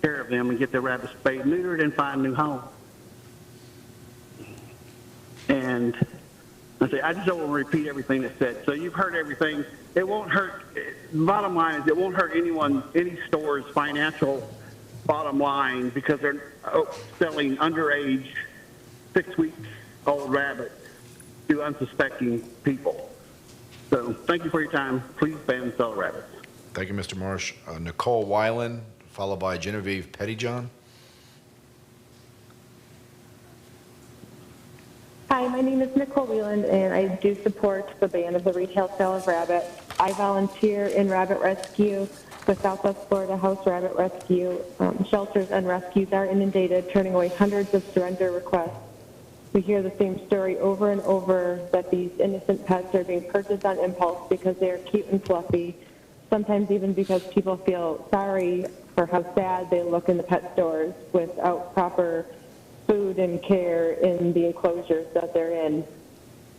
care of them and get their rabbits spayed and neutered and find new homes. And I just don't want to repeat everything that's said. So you've heard everything. It won't hurt. The bottom line is it won't hurt any store's financial bottom line because they're selling underage 6-week-old rabbits to unsuspecting people. So thank you for your time. Please ban and sell rabbits. Thank you, Mr. Marsh. Nicole Weiland, followed by Genevieve Pettyjohn. Hi, my name is Nicole Wheeland, and I do support the ban of the retail sale of rabbits. I volunteer in rabbit rescue with Southwest Florida House Rabbit Rescue. Shelters and rescues are inundated, turning away hundreds of surrender requests. We hear the same story over and over, that these innocent pets are being purchased on impulse because they are cute and fluffy, sometimes even because people feel sorry for how sad they look in the pet stores without proper food and care in the enclosures that they're in,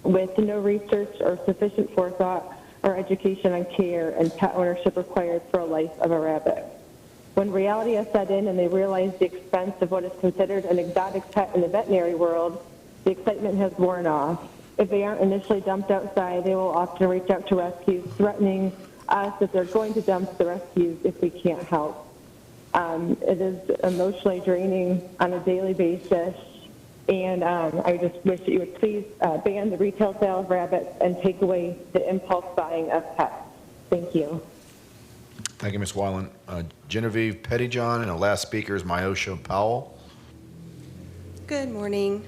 with no research or sufficient forethought or education on care and pet ownership required for a life of a rabbit. When reality has set in and they realize the expense of what is considered an exotic pet in the veterinary world, the excitement has worn off. If they aren't initially dumped outside, they will often reach out to rescues, threatening us that they're going to dump the rescues if we can't help. It is emotionally draining on a daily basis, and I just wish that you would please ban the retail sale of rabbits and take away the impulse buying of pets. Thank you. Thank you, Ms. Weiland. Genevieve Pettyjohn, and the last speaker is Myosha Powell. Good morning.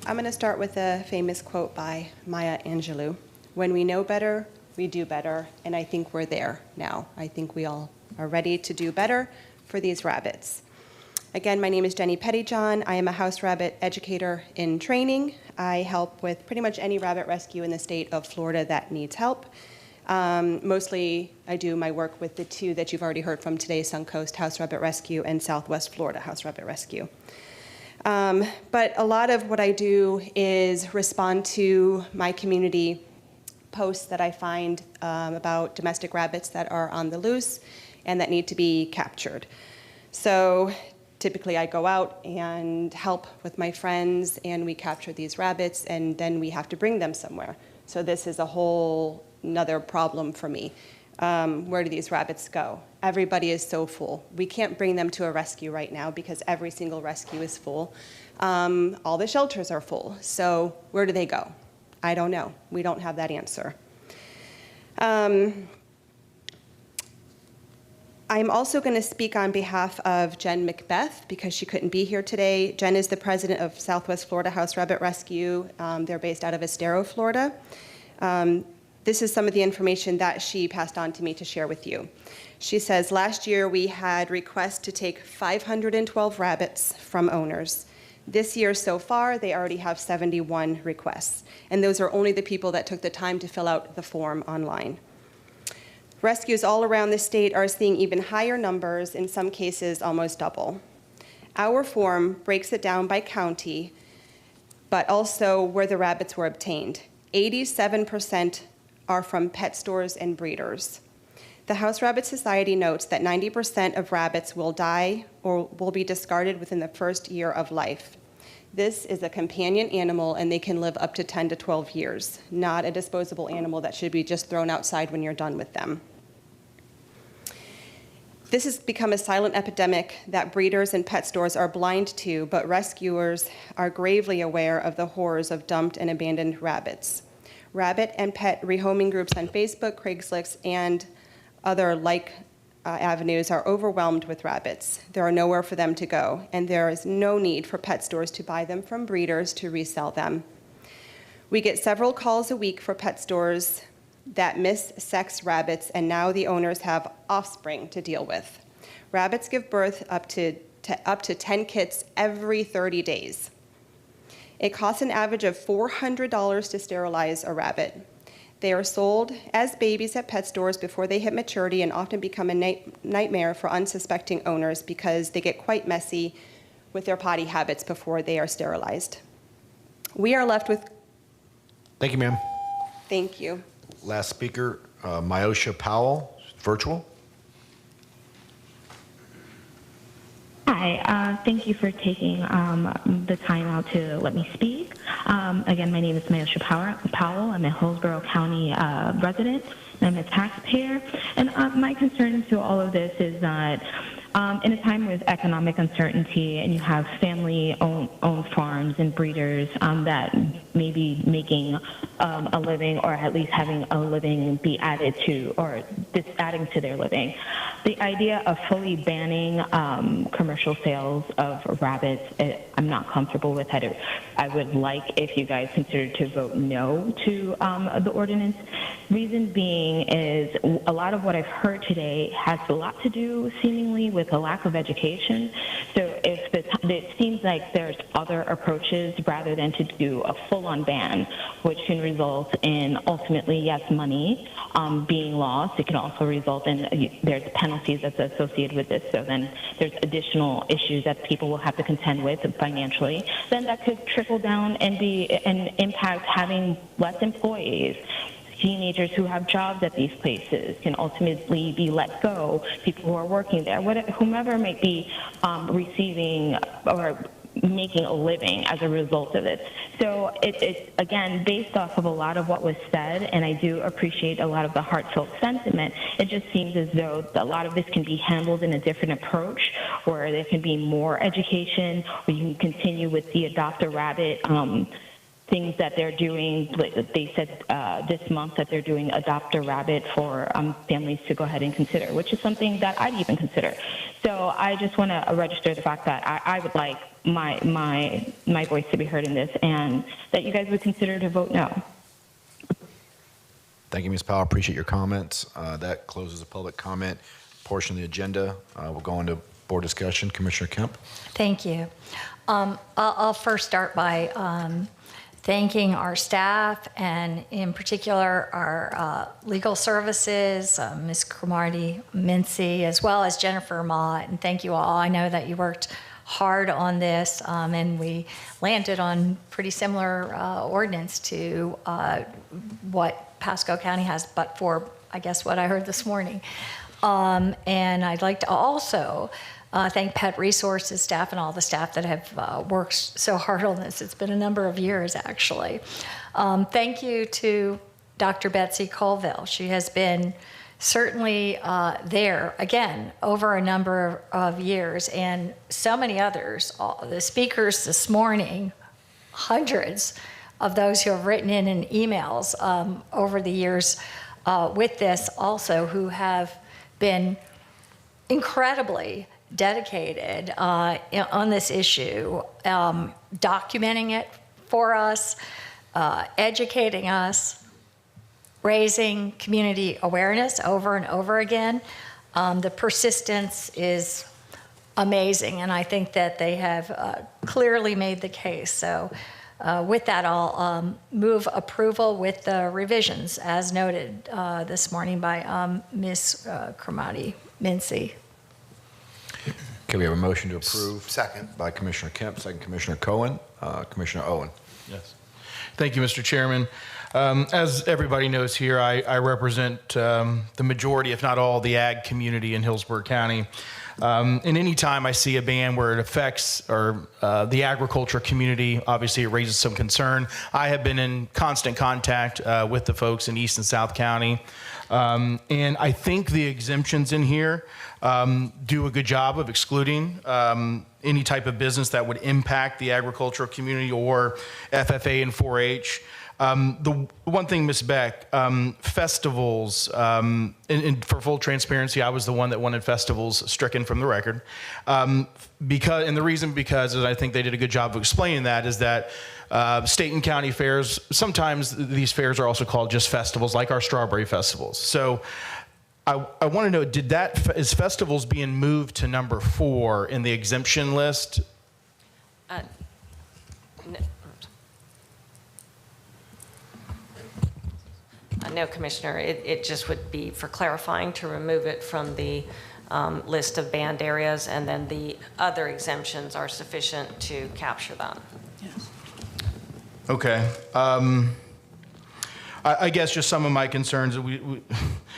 I'm going to start with a famous quote by Maya Angelou. When we know better, we do better, and I think we're there now. I think we all are ready to do better for these rabbits. Again, my name is Jenny Pettyjohn. I am a house rabbit educator in training. I help with pretty much any rabbit rescue in the state of Florida that needs help. Mostly, I do my work with the two that you've already heard from today, Suncoast House Rabbit Rescue and Southwest Florida House Rabbit Rescue. But a lot of what I do is respond to my community posts that I find about domestic rabbits that are on the loose and that need to be captured. So typically I go out and help with my friends, and we capture these rabbits, and then we have to bring them somewhere. So this is a whole another problem for me. Where do these rabbits go? Everybody is so full. We can't bring them to a rescue right now because every single rescue is full. All the shelters are full. So where do they go? I don't know. We don't have that answer. I'm also going to speak on behalf of Jen Macbeth because she couldn't be here today. Jen is the president of Southwest Florida House Rabbit Rescue. They're based out of Estero, Florida. This is some of the information that she passed on to me to share with you. She says, last year we had requests to take 512 rabbits from owners. This year so far, they already have 71 requests. And those are only the people that took the time to fill out the form online. Rescues all around the state are seeing even higher numbers, in some cases almost double. Our form breaks it down by county, but also where the rabbits were obtained. 87% are from pet stores and breeders. The House Rabbit Society notes that 90% of rabbits will die or will be discarded within the first year of life. This is a companion animal, and they can live up to 10 to 12 years, not a disposable animal that should be just thrown outside when you're done with them. This has become a silent epidemic that breeders and pet stores are blind to, but rescuers are gravely aware of the horrors of dumped and abandoned rabbits. Rabbit and pet rehoming groups on Facebook, Craigslist, and other like avenues are overwhelmed with rabbits. There are nowhere for them to go, and there is no need for pet stores to buy them from breeders to resell them. We get several calls a week for pet stores that missex rabbits, and now the owners have offspring to deal with. Rabbits give birth up to 10 kits every 30 days. It costs an average of $400 to sterilize a rabbit. They are sold as babies at pet stores before they hit maturity and often become a nightmare for unsuspecting owners because they get quite messy with their potty habits before they are sterilized. We are left with... Thank you, ma'am. Thank you. Last speaker, Myosha Powell, virtual. Hi, thank you for taking the time out to let me speak. Again, my name is Myosha Powell. I'm a Hillsborough County resident, and I'm a taxpayer. And my concern to all of this is that in a time with economic uncertainty, and you have family-owned farms and breeders that may be making a living, or at least having a living be added to, or this adding to their living. The idea of fully banning commercial sales of rabbits, I'm not comfortable with that. I would like if you guys consider to vote no to the ordinance. Reason being is a lot of what I've heard today has a lot to do seemingly with a lack of education. So if the it seems like there's other approaches rather than to do a full-on ban, which can result in ultimately, yes, money being lost. It can also result in there's penalties that's associated with this. So then there's additional issues that people will have to contend with financially. Then that could trickle down and impact having less employees. Teenagers who have jobs at these places can ultimately be let go. People who are working there, whomever might be receiving or making a living as a result of it. So it's, again, based off of a lot of what was said, and I do appreciate a lot of the heartfelt sentiment, it just seems as though a lot of this can be handled in a different approach, where there can be more education, where you can continue with the Adopt a Rabbit things that they're doing. They said this month that they're doing Adopt a Rabbit for families to go ahead and consider, which is something that I'd even consider. So I just want to register the fact that I would like my voice to be heard in this, and that you guys would consider to vote no. Thank you, Ms. Powell. Appreciate your comments. That closes the public comment portion of the agenda. We'll go into board discussion. Commissioner Kemp. Thank you. I'll first start by thanking our staff, and in particular our legal services, Ms. Cromartie-Mincy, as well as Jennifer Mott, and thank you all. I know that you worked hard on this, and we landed on pretty similar ordinance to what Pasco County has, but for, I guess, what I heard this morning. And I'd like to also thank Pet Resources staff and all the staff that have worked so hard on this. It's been a number of years, actually. Thank you to Dr. Betsy Colville. She has been certainly there, again, over a number of years, and so many others. The speakers this morning, hundreds of those who have written in emails over the years with this also, who have been incredibly dedicated on this issue, documenting it for us, educating us, raising community awareness over and over again. The persistence is amazing, and I think that they have clearly made the case. So with that, I'll move approval with the revisions as noted this morning by Ms. Cromartie-Mincy. Okay, we have a motion to approve. Second. By Commissioner Kemp, second Commissioner Cohen. Commissioner Owen. Yes. Thank you, Mr. Chairman. As everybody knows here, I represent the majority, if not all, the ag community in Hillsborough County. And any time I see a ban where it affects the agriculture community, obviously it raises some concern. I have been in constant contact with the folks in East and South County. And I think the exemptions in here do a good job of excluding any type of business that would impact the agricultural community or FFA and 4-H. The one thing, Ms. Beck, festivals, and for full transparency, I was the one that wanted festivals stricken from the record. And the reason because, and I think they did a good job of explaining that, is that state and county fairs, sometimes these fairs are also called just festivals, like our strawberry festivals. So I want to know, is festivals being moved to number 4 in the exemption list? No, Commissioner, it just would be for clarifying to remove it from the list of banned areas, and then the other exemptions are sufficient to capture that. Yes. Okay. I guess just some of my concerns,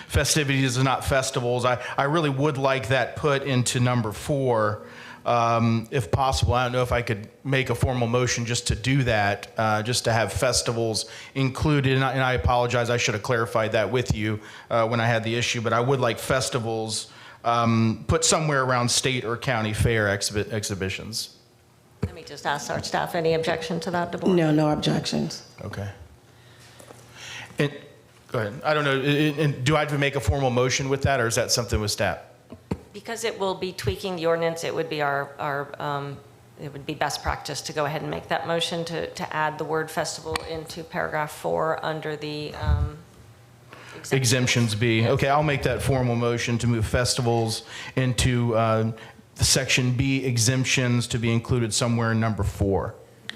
festivities are not festivals. I really would like that put into number 4. If possible. I don't know if I could make a formal motion just to do that, just to have festivals included. And I apologize, I should have clarified that with you when I had the issue, but I would like festivals put somewhere around state or county fair exhibitions. Let me just ask our staff, any objection to that, DeBoer? No objections. Okay. And, go ahead. I don't know, do I have to make a formal motion with that, or is that something with staff? Because it will be tweaking the ordinance, it would be it would be best practice to go ahead and make that motion to add the word festival into paragraph 4 under the exemptions B. Okay, I'll make that formal motion to move festivals into Section B exemptions to be included somewhere in number 4.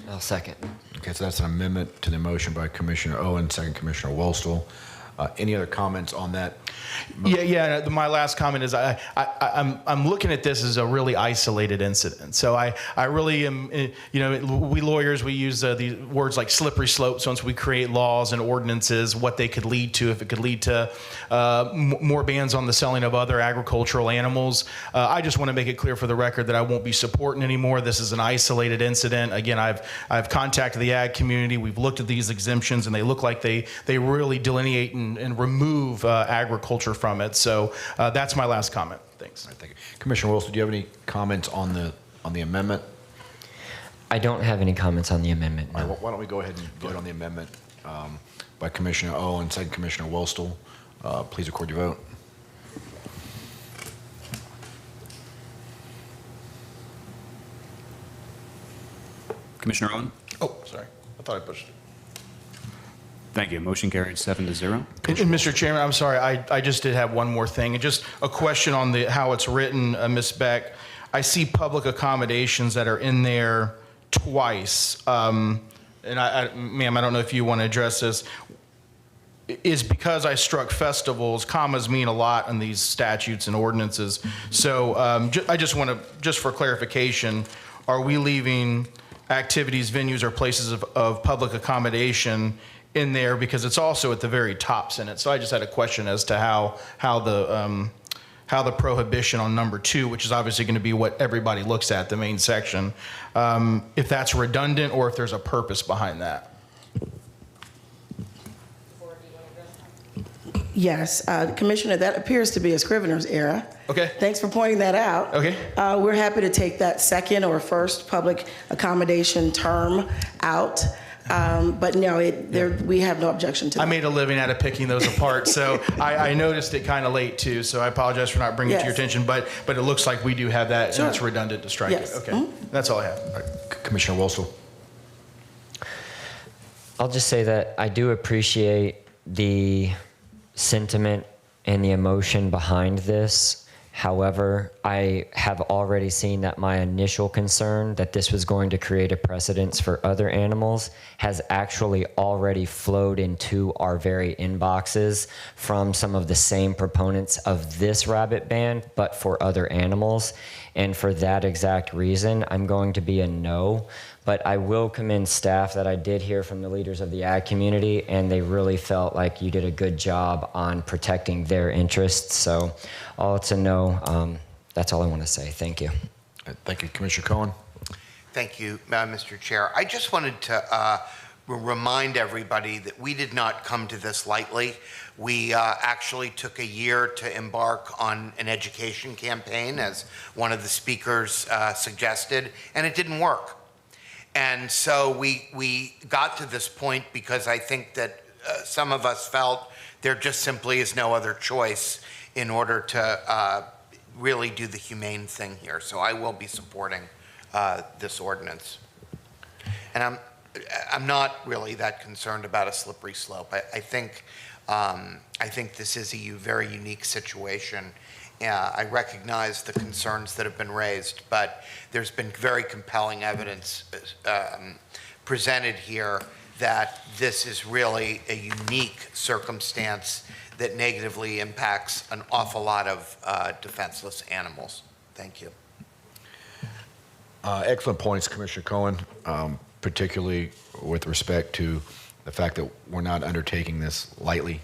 I'll second. Okay, so that's an amendment to the motion by Commissioner Owen, second Commissioner Wostel. Any other comments on that? Yeah. My last comment is I'm looking at this as a really isolated incident. So I really am. We lawyers, we use these words like slippery slopes once we create laws and ordinances. What they could lead to, if it could lead to more bans on the selling of other agricultural animals. I just want to make it clear for the record that I won't be supporting anymore. This is an isolated incident. Again, I've contacted the ag community. We've looked at these exemptions, and they look like they really delineate and remove agriculture from it. So that's my last comment. Thanks. All right, thank you. Commissioner Wilson, do you have any comments on the amendment? I don't have any comments on the amendment. No. All right, why don't we go ahead and vote on the amendment by Commissioner Owen, second Commissioner Wostel. Please record your vote. Commissioner Owen? Oh, sorry. I thought I pushed it. Thank you. Motion carried 7-0. And Mr. Chairman, I'm sorry, I just did have one more thing. And just a question on how it's written, Ms. Beck. I see public accommodations that are in there twice. And ma'am, I don't know if you want to address this. Is because I struck festivals, commas mean a lot in these statutes and ordinances. So I just want to, just for clarification, are we leaving activities, venues, or places of public accommodation in there, because it's also at the very top sentence? So I just had a question as to how the prohibition on number 2, which is obviously going to be what everybody looks at, the main section, if that's redundant or if there's a purpose behind that. Yes, Commissioner, that appears to be a Scrivener's error. Okay. Thanks for pointing that out. Okay. We're happy to take that second or first public accommodation term out. But no, we have no objection to that. I made a living out of picking those apart, so I noticed it kind of late too, so I apologize for not bringing it to your attention, but it looks like we do have that, and it's redundant to strike it. Okay, that's all I have. All right. Commissioner Wostel. I'll just say that I do appreciate the sentiment and the emotion behind this. However, I have already seen that my initial concern that this was going to create a precedence for other animals has actually already flowed into our very inboxes from some of the same proponents of this rabbit ban, but for other animals. And for that exact reason, I'm going to be a no. But I will commend staff that I did hear from the leaders of the ag community, and they really felt like you did a good job on protecting their interests. So all it's a no. That's all I want to say. Thank you. Thank you. Commissioner Cohen. Thank you, Mr. Chair. I just wanted to remind everybody that we did not come to this lightly. We actually took a year to embark on an education campaign, as one of the speakers suggested, and it didn't work. And so we got to this point because I think that some of us felt there just simply is no other choice in order to really do the humane thing here. So I will be supporting this ordinance. And I'm not really that concerned about a slippery slope. I think this is a very unique situation. I recognize the concerns that have been raised, but there's been very compelling evidence presented here that this is really a unique circumstance that negatively impacts an awful lot of defenseless animals. Thank you. Excellent points, Commissioner Cohen, particularly with respect to the fact that we're not undertaking this lightly.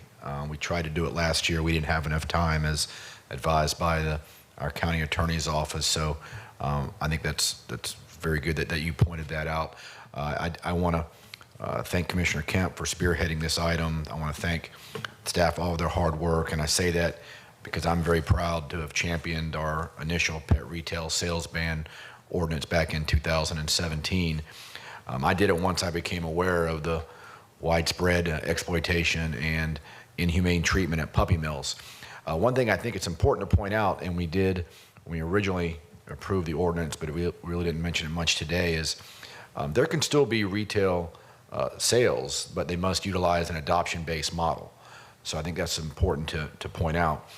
We tried to do it last year. We didn't have enough time, as advised by our county attorney's office. So I think that's very good that you pointed that out. I want to thank Commissioner Kemp for spearheading this item. I want to thank staff for all of their hard work, and I say that because I'm very proud to have championed our initial pet retail sales ban ordinance back in 2017. I did it once I became aware of the widespread exploitation and inhumane treatment at puppy mills. One thing I think it's important to point out, and we did when we originally approved the ordinance, but we really didn't mention it much today, is there can still be retail sales, but they must utilize an adoption-based model. So I think that's important to point out.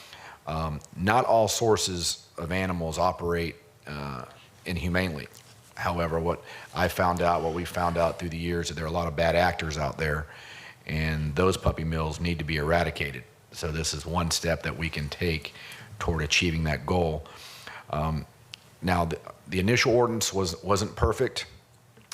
Not all sources of animals operate inhumanely. However, what we found out through the years, that there are a lot of bad actors out there, and those puppy mills need to be eradicated. So this is one step that we can take toward achieving that goal. Now, the initial ordinance wasn't perfect.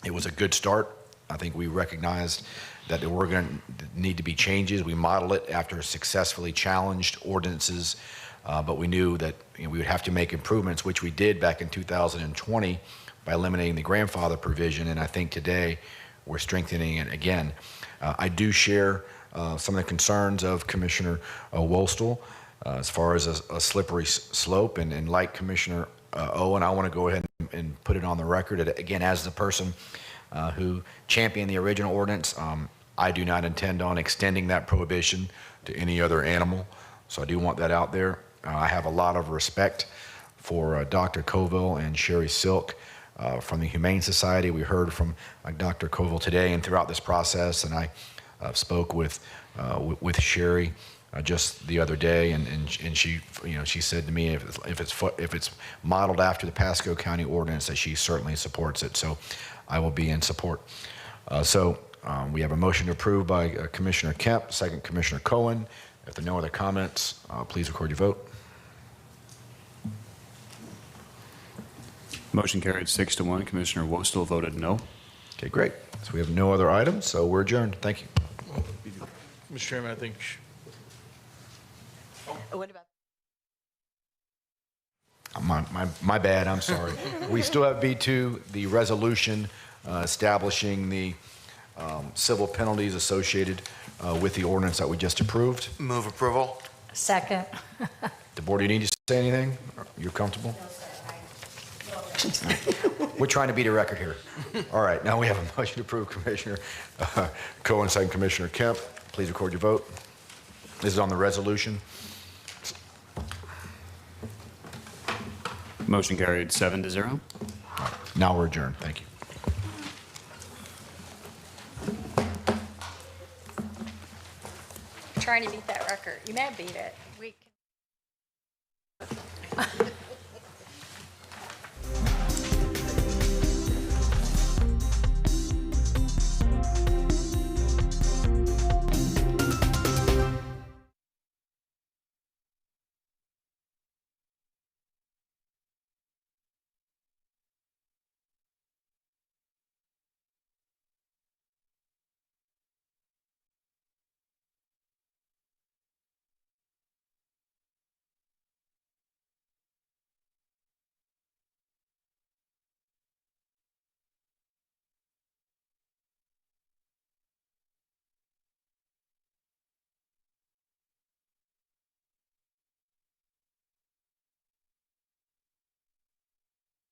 It was a good start. I think we recognized that there were going to need to be changes. We modeled it after successfully challenged ordinances, but we knew that we would have to make improvements, which we did back in 2020 by eliminating the grandfather provision, and I think today we're strengthening it again. I do share some of the concerns of Commissioner Wostel as far as a slippery slope, and like Commissioner Owen, I want to go ahead and put it on the record that, again, as the person who championed the original ordinance, I do not intend on extending that prohibition to any other animal, so I do want that out there. I have a lot of respect for Dr. Coville and Sherry Silk from the Humane Society. We heard from Dr. Coville today and throughout this process, and I spoke with Sherry just the other day, and she said to me if it's modeled after the Pasco County ordinance, that she certainly supports it. So I will be in support. We have a motion to approve by Commissioner Kemp, second Commissioner Cohen. If there are no other comments, please record your vote. Motion carried 6-1. Commissioner Wostel voted no. Okay, great. So we have no other items, so we're adjourned. Thank you. Mr. Chairman, I think. What about? My bad, I'm sorry. We still have B2, the resolution establishing the civil penalties associated with the ordinance that we just approved. Move approval. Second. The board, do you need to say anything? You're comfortable? We're trying to beat a record here. All right, now we have a motion to approve. Commissioner Cohen, second Commissioner Kemp. Please record your vote. This is on the resolution. Motion carried 7-0. Now we're adjourned. Thank you. Trying to beat that record. You may beat it. We can.